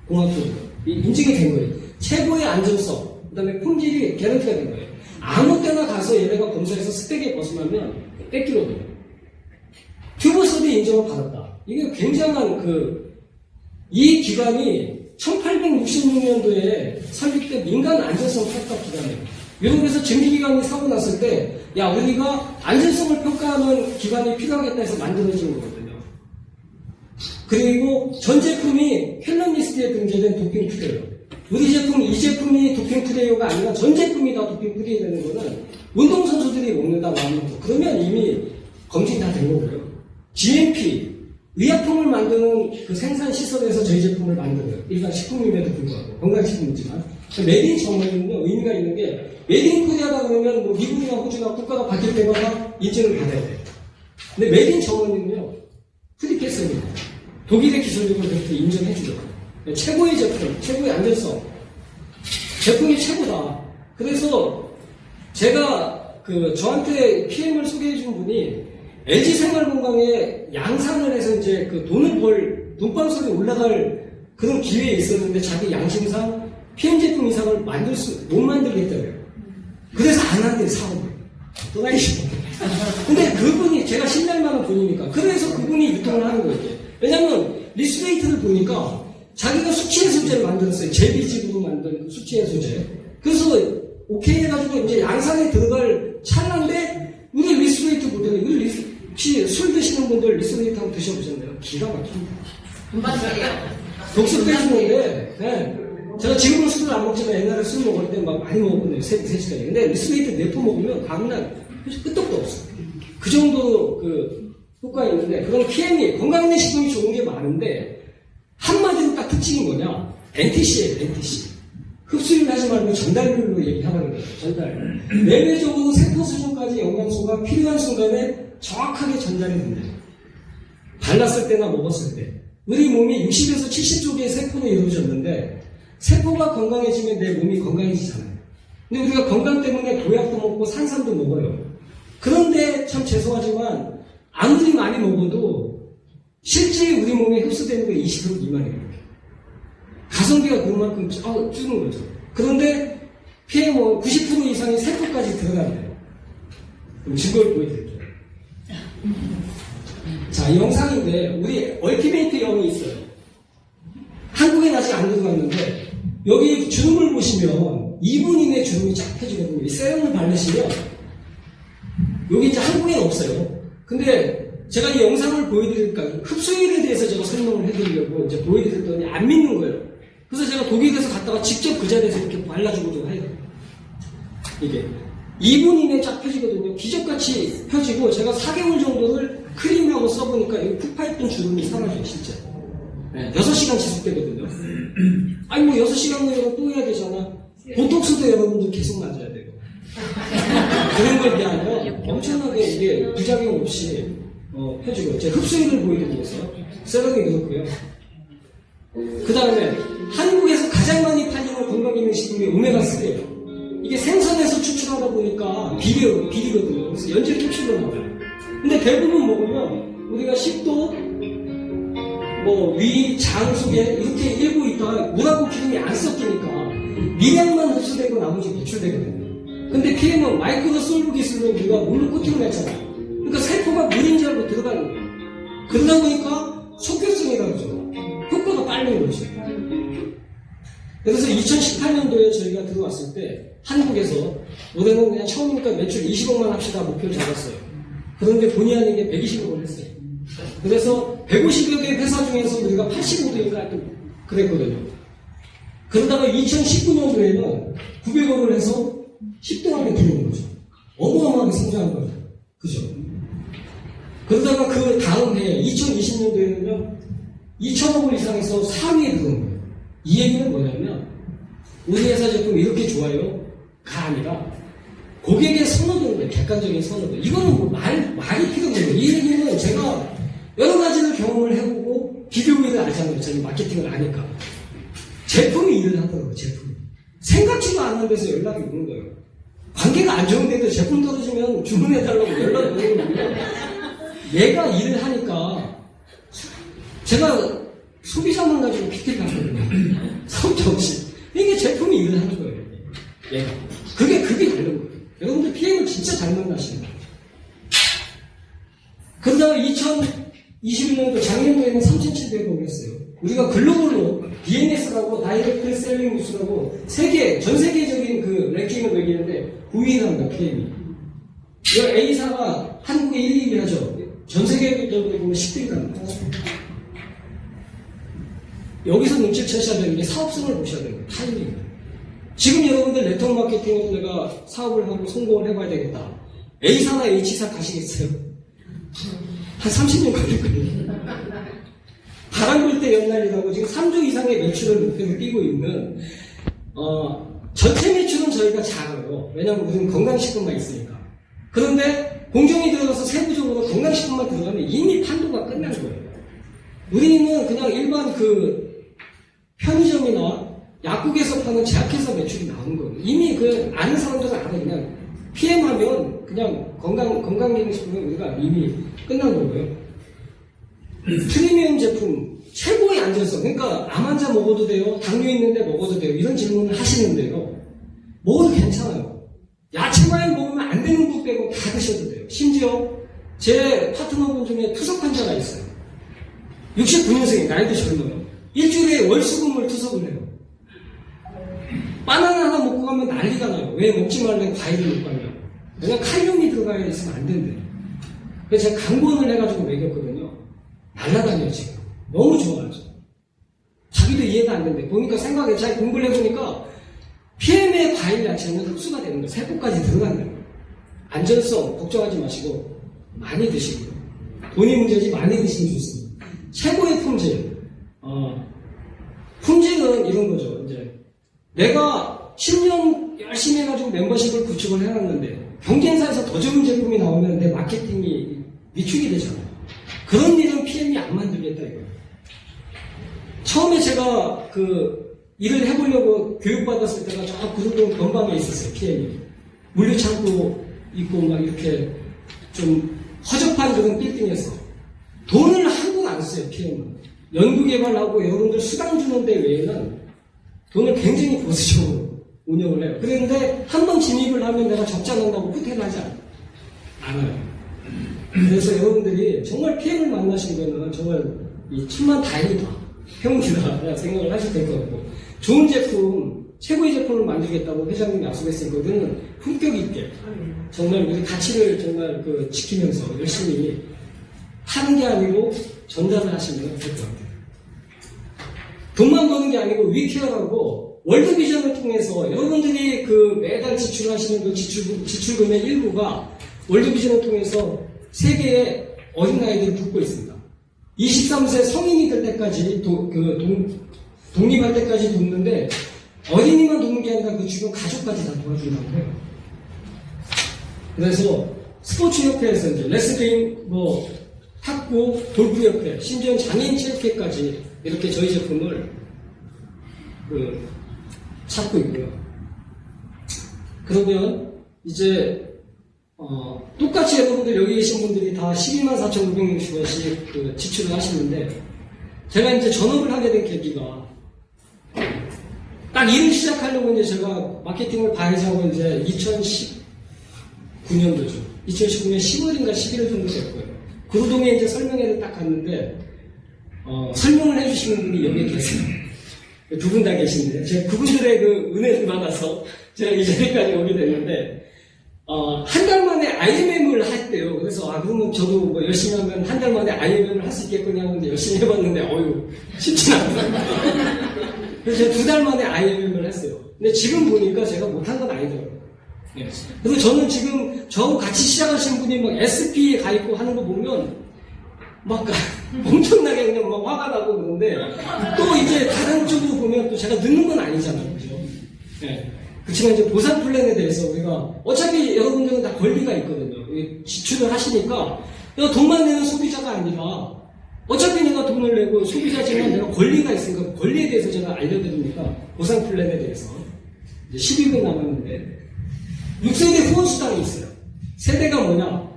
공학적으로 인증이 된 거예요. 최고의 안전성, 그다음에 품질이 개런티가 된 거예요. 아무 때나 가서 얘네가 검사해서 스펙에 벗어나면 뺏기거든요. 튜브서드 인증을 받았다. 이게 굉장한 이 기관이 1866년도에 설립된 민간 안전성 평가 기관이에요. 유럽에서 증기기관이 사고 났을 때, 야, 우리가 안전성을 평가하는 기관이 필요하겠다 해서 만들어진 거거든요. 그리고 전 제품이 헬런 리스트에 등재된 도핑 프레이어. 우리 제품, 이 제품이 도핑 프레이어가 아니라 전 제품이 다 도핑 프레이어 되는 거는 운동선수들이 먹는다 마음먹고 그러면 이미 검증이 다 된 거고요. GMP, 의약품을 만드는 그 생산 시설에서 저희 제품을 만들어요. 일반 식품임에도 불구하고. 건강식품이지만. 메딘 정원은요, 의미가 있는 게, 메딘 코리아다 그러면 뭐 미국이나 호주나 국가가 바뀔 때마다 인증을 받아야 돼요. 근데 메딘 정원은요, 프리패스입니다. 독일의 기술력을 그렇게 인정해주죠. 최고의 제품, 최고의 안전성. 제품이 최고다. 그래서 제가 저한테 PM을 소개해준 분이 LG 생활건강에 양산을 해서 이제 돈방석에 올라갈 그런 기회에 있었는데 자기 양심상 PM 제품 이상을 못 만들겠다고요. 그래서 안 한대, 사업을. 또라이시고. 근데 그분이, 제가 신뢰할 만한 분이니까. 그래서 그분이 유통을 하는 거예요. 왜냐면, 리스레이트를 보니까 자기가 수치해소제를 만들었어요. 제비집으로 만든 그 수치해소제. 그래서 오케이 해가지고 이제 양산에 들어갈 찰나인데, 우리 리스레이트 모델이, 혹시 술 드시는 분들 리스레이트 한번 드셔보셨나요? 기가 막힙니다. 금방이에요. 독소 빼주는데, 네. 제가 지금은 술을 안 먹지만 옛날에 술 먹을 때 막 많이 먹었거든요. 3시간에. 근데 리스레이트 네포 먹으면 다음날 끄떡도 없어요. 그 정도로 효과가 있는데, 그건 PM이, 건강있는 식품이 좋은 게 많은데, 한마디로 딱 특징이 뭐냐? NTC예요, NTC. 흡수율 하지 말고 전달률로 얘기하라는 거예요, 전달. 내외적으로 세포 수준까지 영양소가 필요한 순간에 정확하게 전달이 된대요. 발랐을 때나 먹었을 때. 우리 몸이 60에서 70조 개의 세포로 이루어졌는데, 세포가 건강해지면 내 몸이 건강해지잖아요. 근데 우리가 건강 때문에 보약도 먹고 산삼도 먹어요. 그런데 참 죄송하지만 아무리 많이 먹어도 실제 우리 몸에 흡수되는 게 20% 미만이에요. 가성비가 그만큼 주는 거죠. 그런데 PM 90% 이상이 세포까지 들어간대요. 그럼 증거를 보여드릴게요. 자, 이 영상인데 우리 얼티메이트 영이 있어요. 한국엔 아직 안 들어갔는데 여기 주름을 보시면 2분 이내에 주름이 쫙 펴지거든요. 이 세럼을 바르시면 여기 이제 한국엔 없어요. 근데 제가 이 영상을 보여드릴까 흡수율에 대해서 제가 설명을 해드리려고 이제 보여드렸더니 안 믿는 거예요. 그래서 제가 독일에서 갔다가 직접 그 자리에서 이렇게 발라주고도 해요. 이게 2분 이내에 쫙 펴지거든요. 기적같이 펴지고 제가 4개월 정도를 크림하고 써보니까 여기 푹 파있던 주름이 사라져요, 진짜. 네, 6시간 지속되거든요. 아니 뭐 6시간 후에 또 해야 되잖아. 보톡스도 여러분들 계속 맞아야 되고. 그런 걸 위하여 엄청나게 이게 부작용 없이 펴지고 제 흡수율을 보여드리기 위해서 세럼이 그렇고요. 그 다음에 한국에서 가장 많이 팔리는 건강기능식품이 오메가3예요. 이게 생선에서 추출하다 보니까 비리거든요. 그래서 연질 캡슐로 나와요. 근데 대부분 먹으면 우리가 식도, 위, 장 속에 이렇게 일부 있다가 물하고 기름이 안 섞이니까 미량만 흡수되고 나머지 배출되거든요. 근데 PM은 마이크로 솔브 기술로 우리가 물로 코팅을 했잖아요. 그러니까 세포가 물인 줄 알고 들어가는 거예요. 그러다 보니까 속효성이라고 그러죠. 효과가 빠른 거죠. 그래서 2018년도에 저희가 들어왔을 때 한국에서 올해는 그냥 처음이니까 매출 20억만 합시다 목표를 잡았어요. 그런데 본의 아니게 120억을 했어요. 그래서 150여 개 회사 중에서 우리가 85대인가 그랬거든요. 그러다가 2019년도에는 900억을 해서 10등 안에 들어온 거죠. 어마어마하게 성장한 거죠. 그죠? 그러다가 그 다음 해에 2020년도에는요 2천억을 이상해서 4위에 들어온 거예요. 이 얘기는 뭐냐면 우리 회사 제품이 이렇게 좋아요 가 아니라 고객의 선호도인 거예요. 객관적인 선호도. 이거는 뭐 말이 필요 없는 거예요. 이 얘기는 제가 여러 가지를 경험을 해보고 비교를 알잖아요. 저는 마케팅을 아니까. 제품이 일을 하더라고요. 제품이. 생각지도 않는 데서 연락이 오는 거예요. 관계가 안 좋은데도 제품 떨어지면 주문해달라고 연락이 오는 거예요. 얘가 일을 하니까 제가 소비자만 가지고 PT를 하거든요. 성격 없이. 이게 제품이 일을 하는 거예요. 얘가. 그게 다른 거예요. 여러분들 PM을 진짜 잘 만나시는 거예요. 그러다가 2021년도 작년도에는 3,700억을 했어요. 우리가 글로벌로 DNS라고 다이렉트 셀링 뉴스라고 전 세계적인 그 랭킹을 매기는데 9위랍니다, PM이. 이 A사가 한국에 1, 2위 하죠. 전 세계적으로 보면 10등이랍니다. 여기서 눈치채셔야 되는 게 사업성을 보셔야 되는 거예요. 타이밍. 지금 여러분들 네트워크 마케팅으로 내가 사업을 하고 성공을 해봐야 되겠다. A사나 H사 가시겠어요? 한 30년 걸릴거든요. 바람 불 때 연날이라고 지금 3조 이상의 매출을 목표로 뛰고 있는 전체 매출은 저희가 작아요. 왜냐하면 우리는 건강식품만 있으니까. 그런데 공정이 들어가서 세부적으로 건강식품만 들어가면 이미 판도가 끝난 거예요. 우리는 그냥 일반 그 편의점이나 약국에서 파는 제약회사 매출이 나오는 거예요. 이미 그 아는 사람들은 알아요. 그냥 PM하면 그냥 건강기능식품은 우리가 이미 끝난 거고요. 프리미엄 제품 최고의 안전성. 그러니까 암 환자 먹어도 돼요. 당뇨 있는데 먹어도 돼요. 이런 질문을 하시는데요. 먹어도 괜찮아요. 야채 과일 먹으면 안 되는 분 빼고 다 드셔도 돼요. 심지어 제 파트너분 중에 투석 환자가 있어요. 69년생이 나이도 젊어요. 일주일에 월수금을 투석을 해요. 바나나 하나 먹고 가면 난리가 나요. 왜 먹지 말래 과일을 못 가면. 왜냐면 칼륨이 들어가 있으면 안 된대요. 그래서 제가 강권을 해가지고 먹였거든요. 날라다녀요 지금. 너무 좋아하죠. 자기도 이해가 안 된대. 보니까 생각에 잘 공부를 해보니까 PM의 과일 야채는 흡수가 되는 거예요. 세포까지 들어간다는 거예요. 안전성 걱정하지 마시고 많이 드시고요. 돈이 문제지 많이 드시면 좋습니다. 최고의 품질. 품질은 이런 거죠. 이제 내가 10년 열심히 해가지고 멤버십을 구축을 해놨는데 경쟁사에서 더 좋은 제품이 나오면 내 마케팅이 위축이 되잖아요. 그런 일은 PM이 안 만들겠다 이거예요. 처음에 제가 그 일을 해보려고 교육받았을 때가 저 구릉동 변방에 있었어요, PM이. 물류창고 있고 막 이렇게 좀 허접한 그런 빌딩에서 돈을 한 번 안 써요, PM은. 연구개발하고 여러분들 수당 주는 데 외에는 돈을 굉장히 보수적으로 운영을 해요. 그런데 한 번 진입을 하면 내가 적자 난다고 후퇴하지 않아요. 그래서 여러분들이 정말 PM을 만나신 거는 정말 이 천만 다행이다. 행운이다. 생각을 하실 될 것 같고. 좋은 제품, 최고의 제품을 만들겠다고 회장님이 약속했으니까 그거는 품격 있게 정말 우리 가치를 정말 지키면서 열심히 하는 게 아니고 전달을 하시면 될 것 같아요. 돈만 버는 게 아니고 위케어라고 월드비전을 통해서 여러분들이 매달 지출하시는 지출금의 일부가 월드비전을 통해서 세계의 어린아이들을 돕고 있습니다. 23세 성인이 될 때까지 독립할 때까지 돕는데 어린이만 돕는 게 아니라 그 주변 가족까지 다 도와준다고 해요. 그래서 스포츠협회에서 이제 레슬링, 탁구, 골프협회, 심지어 장애인 체육회까지 이렇게 저희 제품을 찾고 있고요. 그러면 이제 똑같이 여러분들 여기 계신 분들이 다 124,560원씩 지출을 하시는데 제가 이제 전업을 하게 된 계기가 딱 일을 시작하려고 이제 제가 마케팅을 봐야지하고 이제 2019년도죠. 2019년 10월인가 11월 정도 됐고요. 구로동에 이제 설명회를 딱 갔는데 설명을 해주시는 분이 여기 계세요. 두 분 다 계신데 제가 그분들의 은혜를 받아서 제가 이 자리까지 오게 됐는데 한 달 만에 IMM을 했대요. 그래서 그러면 저도 열심히 하면 한 달 만에 IMM을 할 수 있겠거니 하고 열심히 해봤는데 쉽진 않더라고요. 그래서 제가 2달 만에 IMM을 했어요. 근데 지금 보니까 제가 못한 건 아니더라고요. 네. 그래서 저는 지금 저하고 같이 시작하신 분이 SP에 가 있고 하는 거 보면 엄청나게 그냥 화가 나고 그러는데 또 이제 다른 쪽으로 보면 또 제가 늦는 건 아니잖아요. 그죠? 네. 그렇지만 이제 보상 플랜에 대해서 우리가 어차피 여러분들은 다 권리가 있거든요. 지출을 하시니까 내가 돈만 내는 소비자가 아니라 어차피 내가 돈을 내고 소비자지만 내가 권리가 있으니까 권리에 대해서 제가 알려드리니까 보상 플랜에 대해서 이제 12분 남았는데 6세대 후원수당이 있어요. 세대가 뭐냐?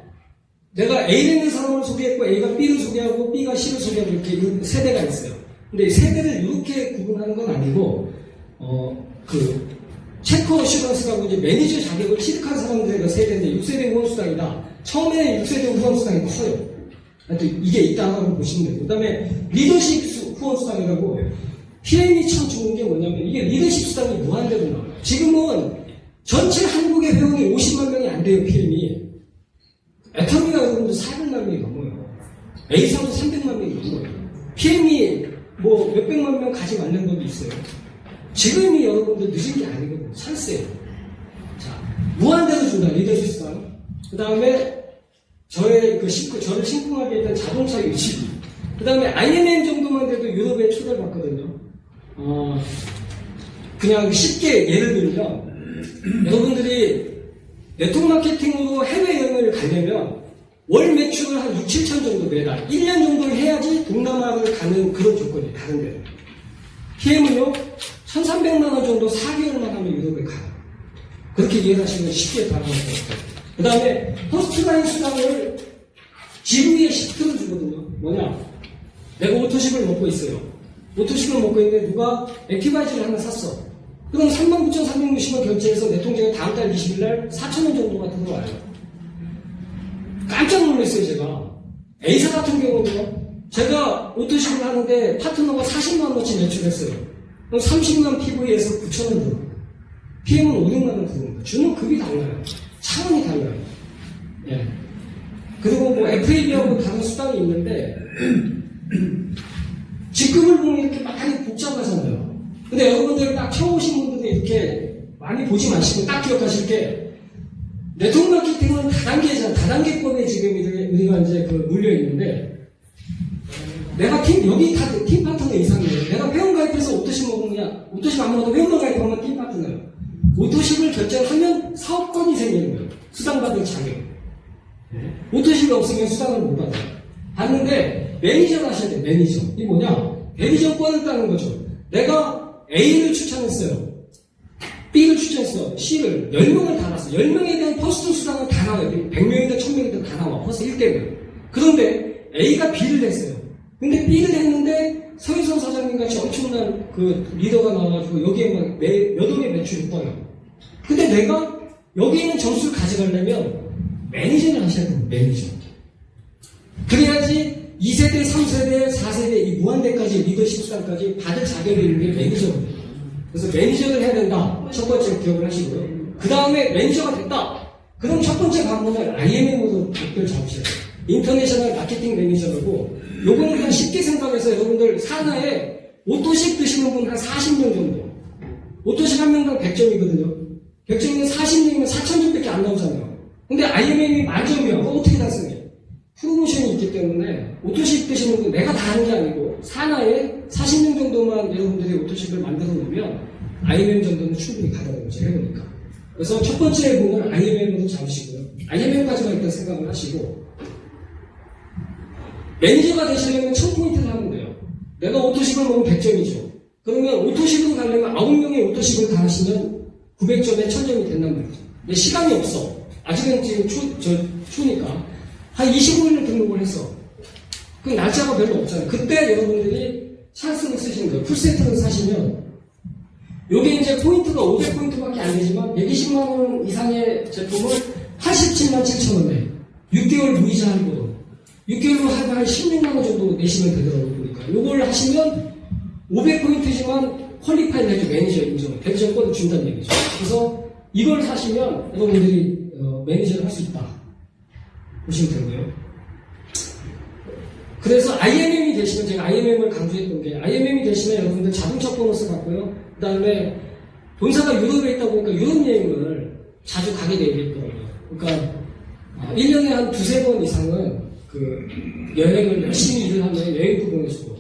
내가 A라는 사람을 소개했고 A가 B를 소개하고 B가 C를 소개하고 이렇게 세대가 있어요. 근데 세대를 이렇게 구분하는 건 아니고 체크 어슈런스라고 이제 매니저 자격을 취득한 사람들의 세대인데 6세대 후원수당이다. 처음에 6세대 후원수당이 커요. 하여튼 이게 있다고 보시면 되고, 그 다음에 리더십 후원수당이라고 PM이 참 좋은 게 뭐냐면 이게 리더십 수당이 무한대로 나와요. 지금은 전체 한국의 회원이 50만 명이 안 돼요, PM이. 애터미가 여러분들 400만 명이 넘어요. A사도 300만 명이 넘어요. PM이 몇백만 명 가지 않는 것도 있어요. 지금이 여러분들 늦은 게 아니거든요. 찬스예요. 자, 무한대로 준다, 리더십 수당. 그 다음에 저를 심쿵하게 했던 자동차 유치비. 그 다음에 IMM 정도만 돼도 유럽에 초대받거든요. 그냥 쉽게 예를 들면, 여러분들이 네트워크 마케팅으로 해외여행을 가려면 월 매출을 한 6, 7천 정도 매달 1년 정도를 해야지 동남아를 가는 그런 조건이에요. 다른 데는. PM은요 1,300만 원 정도 4개월만 하면 유럽에 가요. 그렇게 이해하시면 쉽게 바라볼 것 같아요. 그 다음에 호스트라인 수당을 지구에 10%를 주거든요. 뭐냐? 내가 오토십을 먹고 있어요. 오토십을 먹고 있는데 누가 액티바이저를 하나 샀어. 그럼 39,360원 결제해서 내 통장에 다음 달 20일 날 4,000원 정도가 들어와요. 깜짝 놀랐어요, 제가. A사 같은 경우는요, 제가 오토십을 하는데 파트너가 40만원어치 매출했어요. 그럼 30만 PV에서 9,000원 들어요. PM은 500만원 들어옵니다. 주는 급이 달라요. 차원이 달라요. 예. 그리고 FAB하고 다른 수당이 있는데, 직급을 보면 이렇게 많이 복잡하잖아요. 근데 여러분들 딱 처음 오신 분들이 이렇게 많이 보지 마시고 딱 기억하실 게 네트워크 마케팅은 다단계잖아. 다단계법에 지금 우리가 이제 물려 있는데 내가 여기 다 팀 파트너 이상이에요. 내가 회원 가입해서 오토십 먹으면 오토십 안 먹어도 회원만 가입하면 팀 파트너예요. 오토십을 결제하면 사업권이 생기는 거예요. 수당받을 자격. 오토십이 없으면 수당을 못 받아요. 받는데 매니저를 하셔야 돼요. 매니저. 이게 뭐냐? 매니저권을 따는 거죠. 내가 A를 추천했어요. B를 추천했어. C를 10명을 다 놨어. 10명에 대한 퍼스트 수당은 다 나와요. 100명이든 1000명이든 다 나와. 퍼스트 1대는. 그런데 A가 B를 했어요. 근데 B를 했는데 서희성 사장님 같이 엄청난 그 리더가 나와가지고 여기에 막 몇 억의 매출이 떠요. 근데 내가 여기 있는 점수를 가져가려면 매니저를 하셔야 돼요. 매니저. 그래야지 2세대, 3세대, 4세대 이 무한대까지 리더십 수당까지 받을 자격이 있는 게 매니저거든요. 그래서 매니저를 해야 된다. 첫 번째 기억을 하시고요. 그 다음에 매니저가 됐다. 그럼 첫 번째 과목은 IMM으로 목표를 잡으셔야 돼요. 인터내셔널 마케팅 매니저라고 요거는 그냥 쉽게 생각해서 여러분들 산하에 오토식 드시는 분 한 40명 정도. 오토식 한 명당 100점이거든요. 100점이면 40명이면 4,000점밖에 안 나오잖아요. 근데 IMM이 만점이야. 그럼 어떻게 달성해? 프로모션이 있기 때문에 오토식 드시는 분 내가 다 하는 게 아니고 산하에 40명 정도만 여러분들이 오토식을 만들어 놓으면 IMM 정도는 충분히 가능한 거죠. 해보니까. 그래서 첫 번째 부분은 IMM으로 잡으시고요. IMM까지만 일단 생각을 하시고 매니저가 되시려면 1000포인트를 하면 돼요. 내가 오토식을 먹으면 100점이죠. 그러면 오토식으로 가려면 9명의 오토식을 다 하시면 900점에 1000점이 된단 말이죠. 근데 시간이 없어. 아직은 지금 추니까. 한 25일을 등록을 했어. 그 날짜가 별로 없잖아요. 그때 여러분들이 찬스를 쓰시는 거예요. 풀세트를 사시면 요게 이제 포인트가 500포인트밖에 안 되지만 120만원 이상의 제품을 87만 7천원에 6개월 무이자 할부 6개월로 한 16만원 정도 내시면 되더라고요. 보니까 요걸 하시면 500포인트지만 퀄리파이를 해줘. 매니저 인정. 매니저권을 준다는 얘기죠. 그래서 이걸 사시면 여러분들이 매니저를 할 수 있다. 보시면 되고요. 그래서 IMM이 되시면 제가 IMM을 강조했던 게 IMM이 되시면 여러분들 자동차 보너스 받고요. 그 다음에 본사가 유럽에 있다 보니까 유럽 여행을 자주 가게 되겠더라고요. 그러니까 1년에 한 2-3번 이상은 그 여행을 열심히 일을 하면 여행도 보내주고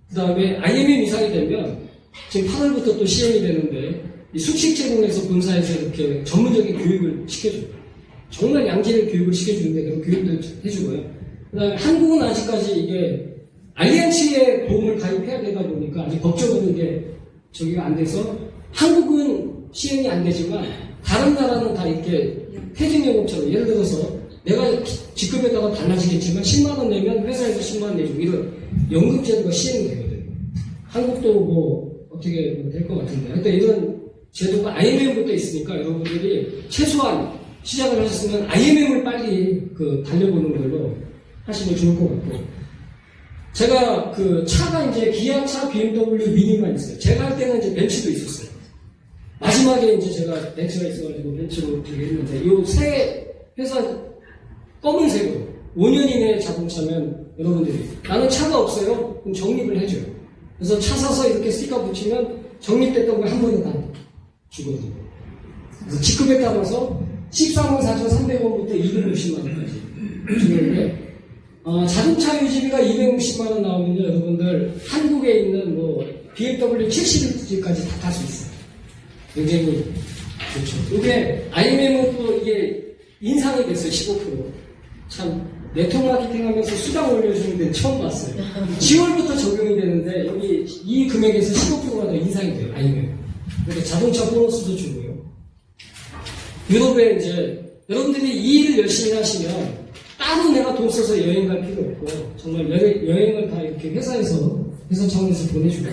그 다음에 IMM 이상이 되면 지금 8월부터 또 시행이 되는데 이 숙식 제공에서 본사에서 이렇게 전문적인 교육을 시켜줘요. 정말 양질의 교육을 시켜주는데 그런 교육도 해주고요. 그 다음에 한국은 아직까지 이게 알리안츠에 보험을 가입해야 되다 보니까 아직 법적으로 이게 저기가 안 돼서 한국은 시행이 안 되지만 다른 나라는 다 이렇게 퇴직연금처럼 예를 들어서 내가 직급에다가 달라지겠지만 10만원 내면 회사에서 10만원 내주고 이런 연금제도가 시행이 되거든요. 한국도 뭐 어떻게 될 것 같은데 하여튼 이런 제도가 IMM부터 있으니까 여러분들이 최소한 시작을 하셨으면 IMM을 빨리 달려보는 걸로 하시면 좋을 것 같고 제가 그 차가 이제 기아차, BMW, 미니만 있어요. 제가 할 때는 이제 벤츠도 있었어요. 마지막에 이제 제가 벤츠가 있어가지고 벤츠로 되게 했는데 이 새 회사 검은색으로 5년 이내 자동차면 여러분들이 나는 차가 없어요. 그럼 적립을 해줘요. 그래서 차 사서 이렇게 스티커 붙이면 적립됐던 걸 한 번에 다 주거든요. 그래서 직급에 따라서 144,300원부터 260만원까지 주는데 자동차 유지비가 260만원 나오면요 여러분들 한국에 있는 뭐 BMW 70인치까지 다 탈 수 있어요. 굉장히 좋죠. 이게 IMM은 또 이게 인상이 됐어요. 15%. 참 네트워크 마케팅 하면서 수당 올려주는 데는 처음 봤어요. 10월부터 적용이 되는데 여기 이 금액에서 15%가 더 인상이 돼요. IMM. 그래서 자동차 보너스도 주고요. 유럽에 이제 여러분들이 이 일을 열심히 하시면 따로 내가 돈 써서 여행 갈 필요 없고 정말 여행을 다 이렇게 회사 차원에서 보내주고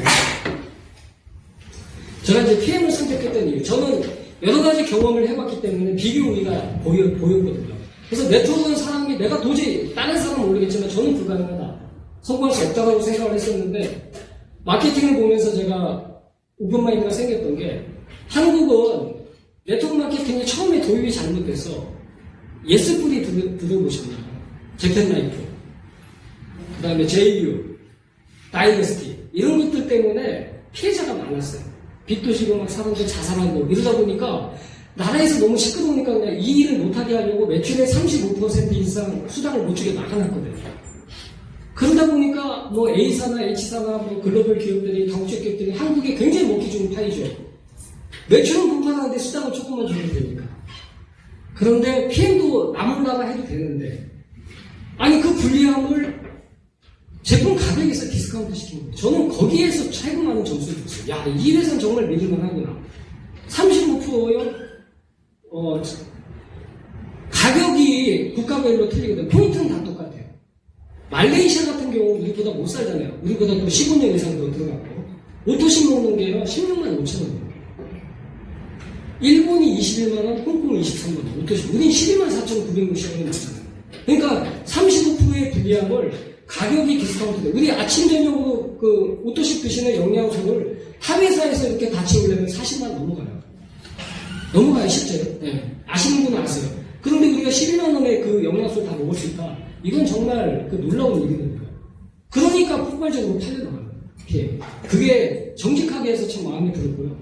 제가 이제 PM을 선택했던 이유 저는 여러 가지 경험을 해봤기 때문에 비교 우위가 보였거든요. 그래서 네트워크는 사람이 내가 도저히 다른 사람은 모르겠지만 저는 불가능하다. 성공할 수 없다고 생각을 했었는데 마케팅을 보면서 제가 오픈마인드가 생겼던 게 한국은 네트워크 마케팅이 처음에 도입이 잘못돼서 예스풀이 들어보셨나요? 재팬라이프 그 다음에 JU 다이너스티 이런 것들 때문에 피해자가 많았어요. 빚도 지고 막 사람들 자살하고 이러다 보니까 나라에서 너무 시끄러우니까 그냥 이 일을 못하게 하려고 매출의 35% 이상 수당을 못 주게 막아놨거든요. 그러다 보니까 뭐 A사나 H사나 뭐 글로벌 기업들이 다국적 기업들이 한국에 굉장히 먹기 좋은 파이죠. 매출은 불편한데 수당을 조금만 주면 되니까. 그런데 PM도 나몰라라 해도 되는데 아니 그 불리함을 제품 가격에서 디스카운트 시키는 거예요. 저는 거기에서 최고 많은 점수를 줬어요. 야, 이 회사는 정말 믿을만 하구나. 35%요? 가격이 국가별로 틀리거든요. 포인트는 다 똑같아요. 말레이시아 같은 경우 우리보다 못 살잖아요. 우리보다 또 15년 이상 더 들어갔고. 오토시 먹는 게요, 16만 5천 원이에요. 일본이 21만원, 홍콩이 23만원, 오토시. 우린 12만 4,960원이 넘잖아요. 그러니까 35%의 불리함을 가격이 디스카운트 돼요. 우리 아침, 저녁으로 그 오토식 드시는 영양소를 타 회사에서 이렇게 다 채우려면 40만 넘어가요. 넘어가요, 실제로. 네. 아시는 분은 아세요. 그런데 우리가 12만원에 그 영양소를 다 먹을 수 있다. 이건 정말 그 놀라운 일이거든요. 그러니까 폭발적으로 팔려나가요. 그게 정직하게 해서 참 마음에 들었고요.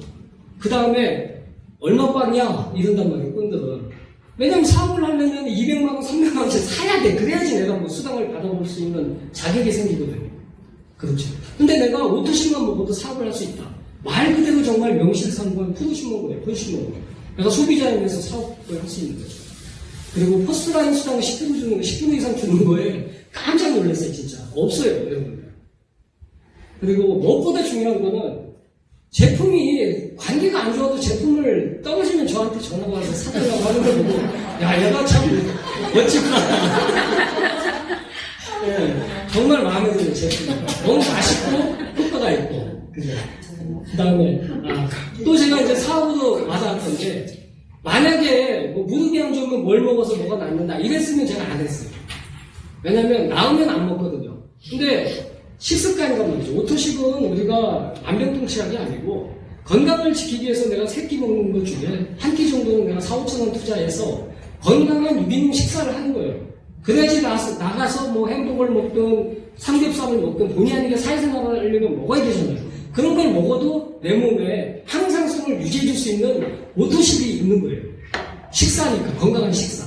그 다음에 얼마 받냐? 이런단 말이에요, 꾼들은. 왜냐면 사업을 하려면 200만원, 300만원씩 사야 돼. 그래야지 내가 뭐 수당을 받아볼 수 있는 자격이 생기거든요. 그렇죠. 근데 내가 오토식만 먹어도 사업을 할 수 있다. 말 그대로 정말 명실상부한 푸드시먹어요, 푸드시먹어. 내가 소비자에 대해서 사업을 할 수 있는 거죠. 그리고 퍼스트라인 수당을 10% 주는 거, 10% 이상 주는 거에 깜짝 놀랐어요, 진짜. 없어요, 여러분들. 그리고 무엇보다 중요한 거는 제품이 관계가 안 좋아도 제품을 떨어지면 저한테 전화가 와서 사달라고 하는 거 보고, 야, 얘가 참 멋지구나. 네, 정말 마음에 드는 제품. 너무 맛있고, 효과가 있고. 그죠? 그 다음에, 또 제가 이제 사업으로 와닿았던 게, 만약에 뭐 무릎이 안 좋으면 뭘 먹어서 뭐가 낫는다. 이랬으면 제가 안 했어요. 왜냐면, 나으면 안 먹거든요. 근데, 식습관이란 말이죠. 오토식은 우리가 만병통치약이 아니고 건강을 지키기 위해서 내가 3끼 먹는 것 중에 한 끼 정도는 내가 4, 5천 원 투자해서 건강한 유기농 식사를 하는 거예요. 그래야지 나가서 뭐 햄버거를 먹든 삼겹살을 먹든 본의 아니게 사회생활을 하려면 먹어야 되잖아요. 그런 걸 먹어도 내 몸에 항상성을 유지해 줄 수 있는 오토식이 있는 거예요. 식사니까, 건강한 식사.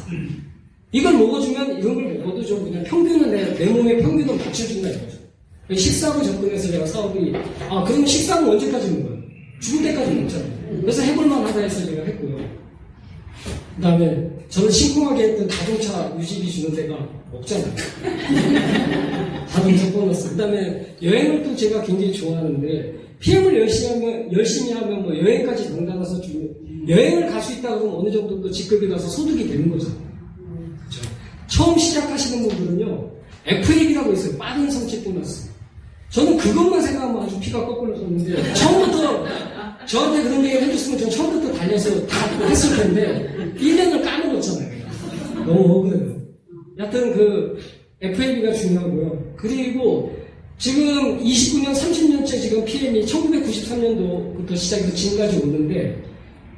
이걸 먹어주면 이런 걸 먹어도 좀 그냥 평균은 내 몸의 평균을 맞춰준다 이거죠. 식사로 접근해서 제가 사업이, 그러면 식사는 언제까지 먹는 거예요? 죽을 때까지 먹잖아요. 그래서 해볼만 하다 해서 제가 했고요. 그 다음에 저는 심쿵하게 했던 자동차 유지비 주는 데가 없잖아요. 자동차 보너스. 그 다음에 여행을 또 제가 굉장히 좋아하는데, PM을 열심히 하면 뭐 여행까지 돈 받아서 주고, 여행을 갈 수 있다 그러면 어느 정도 또 직급이 가서 소득이 되는 거죠. 그렇죠? 처음 시작하시는 분들은요, FAB라고 있어요. 빠른 성취 보너스. 저는 그것만 생각하면 아주 피가 거꾸로 섰는데, 처음부터 저한테 그런 얘기를 해줬으면 전 처음부터 달려서 다 했을 텐데, 1년을 까먹었잖아요. 너무 억울해요. 여하튼 그 FAB가 중요하고요. 그리고 지금 29년, 30년째 지금 PM이 1993년도부터 시작해서 지금까지 오는데,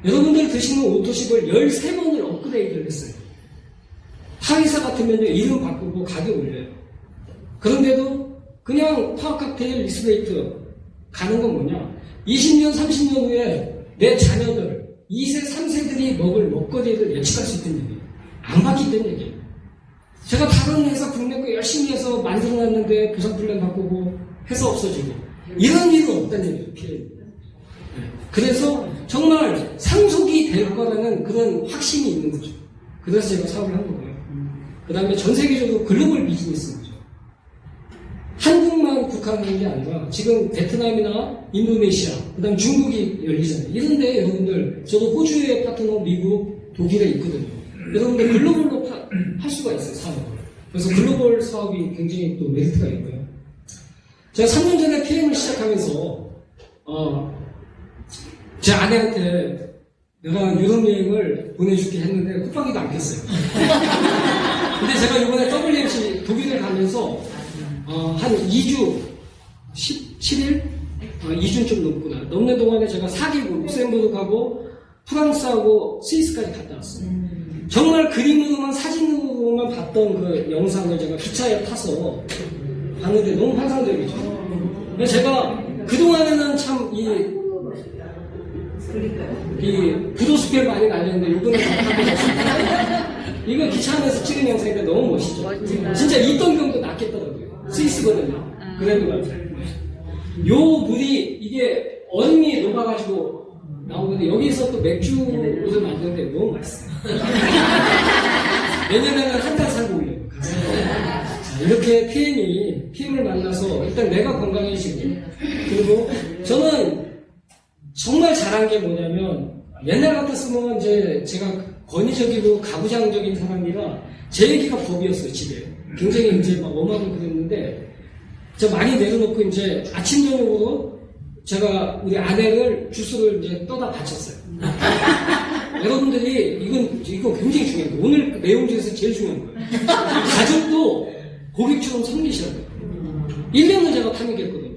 여러분들 드시는 오토식을 13번을 업그레이드를 했어요. 타회사 같으면요, 이름 바꾸고 가격 올려요. 그런데도 그냥 파워 칵테일 리스베이트 가는 건 뭐냐? 20년, 30년 후에 내 자녀들, 2세, 3세들이 먹을 먹거리를 예측할 수 있다는 얘기예요. 안 바뀌었다는 얘기예요. 제가 다른 회사 국내 거 열심히 해서 만들어놨는데 부산 플랜 바꾸고 해서 없어지고 이런 일은 없다는 얘기예요. PA. 그래서 정말 상속이 될 거라는 그런 확신이 있는 거죠. 그래서 제가 사업을 한 거고요. 그 다음에 전 세계적으로 글로벌 비즈니스인 거죠. 한국만 국한하는 게 아니라 지금 베트남이나 인도네시아, 그 다음 중국이 열리잖아요. 이런데 여러분들, 저도 호주의 파트너, 미국, 독일에 있거든요. 여러분들 글로벌로 할 수가 있어요, 사업을. 그래서 글로벌 사업이 굉장히 또 메리트가 있고요. 제가 3년 전에 PM을 시작하면서, 제 아내한테 내가 유럽 여행을 보내줄게 했는데 콧방귀도 안 꼈어요. 근데 제가 이번에 WMC 독일을 가면서 한 2주 17일? 2주 좀 넘구나. 넘는 동안에 제가 4개국 룩셈부르크하고 프랑스하고 스위스까지 갔다 왔어요. 정말 그림으로만 사진으로만 봤던 그 영상을 제가 기차에 타서 봤는데 너무 환상적이죠. 그래서 제가 그동안에는 참 이 부도스펠 많이 날렸는데 이번에 이거 기차 안에서 찍은 영상인데 너무 멋있죠. 진짜 이동경도 낫겠더라고요. 스위스거든요. 그래도 요 물이 이게 얼음이 녹아가지고 나오는데 여기서 또 맥주를 만드는데 너무 맛있어요. 내년에는 한 달 살고 올려요. 자, 이렇게 PM을 만나서 일단 내가 건강해지고, 그리고 저는 정말 잘한 게 뭐냐면, 옛날 같았으면 이제 제가 권위적이고 가부장적인 사람이라 제 얘기가 법이었어요, 집에. 굉장히 이제 막 엄하고 그랬는데, 저 많이 내려놓고 이제 아침, 저녁으로 제가 우리 아내를 주스를 이제 떠다 바쳤어요. 여러분들이 이거 굉장히 중요한 거예요. 오늘 내용 중에서 제일 중요한 거예요. 가족도 고객처럼 섬기셔야 돼요. 1년을 제가 탐닉했거든요.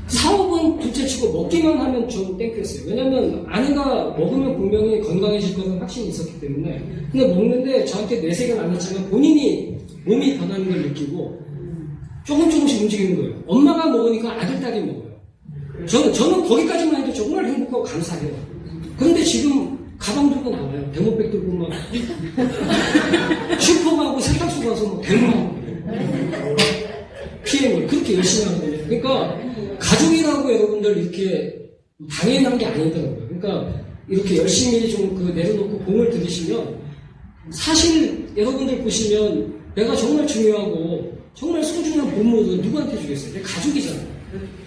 사업은 둘째치고 먹기만 하면 좀 땡겼어요. 왜냐면 아내가 먹으면 분명히 건강해질 거는 확신이 있었기 때문에. 근데 먹는데 저한테 내색은 안 했지만 본인이 몸이 변하는 걸 느끼고 조금씩 움직이는 거예요. 엄마가 먹으니까 아들, 딸이 먹어요. 저는 거기까지만 해도 정말 행복하고 감사해요. 그런데 지금 가방 들고 나와요. 데모백 들고 막 슈퍼 가고 세탁소 가서 막 대문하고 PM을 그렇게 열심히 하거든요. 그러니까 가족이라고 여러분들 이렇게 당연한 게 아니더라고요. 그러니까 이렇게 열심히 좀 그 내려놓고 공을 들이시면 사실 여러분들 보시면 내가 정말 중요하고 정말 소중한 보물은 누구한테 주겠어요? 내 가족이잖아요.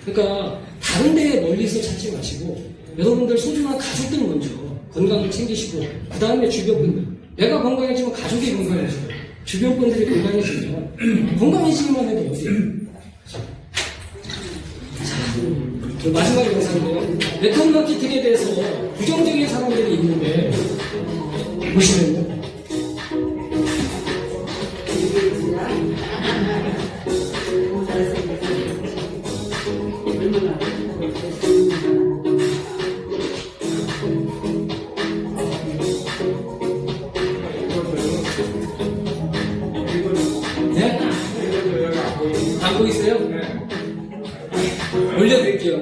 그러니까 다른 데 멀리서 찾지 마시고 여러분들 소중한 가족들 먼저 건강을 챙기시고 그 다음에 주변 분들. 내가 건강해지면 가족이 건강해지고 주변 분들이 건강해지면 건강해지기만 해도 어디에요? 자, 마지막 영상인데요. 네트워크 마케팅에 대해서 부정적인 사람들이 있는데 보시면요. 네? 안 보이세요? 올려드릴게요.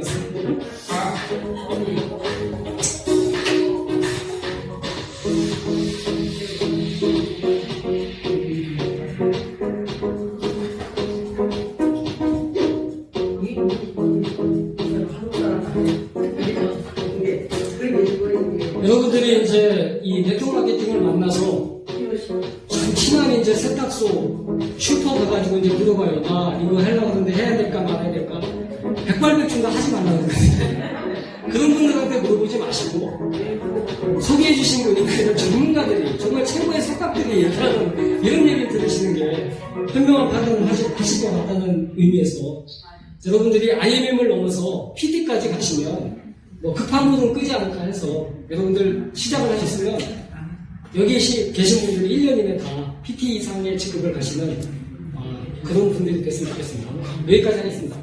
여러분들이 이제 이 네트워크 마케팅을 만나서 참 친한 이제 세탁소, 슈퍼 가가지고 이제 물어봐요. 나 이거 하려고 하는데 해야 될까 말아야 될까? 백발백중가 하지 말라고 그러는데 그런 분들한테 물어보지 마시고 소개해 주신 분이 그냥 전문가들이 정말 최고의 석학들이 얘기하는 이런 얘기를 들으시는 게 현명한 판단을 하실 것 같다는 의미에서 여러분들이 IMM을 넘어서 PT까지 가시면 뭐 급한 불은 끄지 않을까 해서 여러분들 시작을 하셨으면 여기 계신 분들이 1년 이내 다 PT 이상의 직급을 가시는 그런 분들이 됐으면 좋겠습니다. 여기까지 하겠습니다.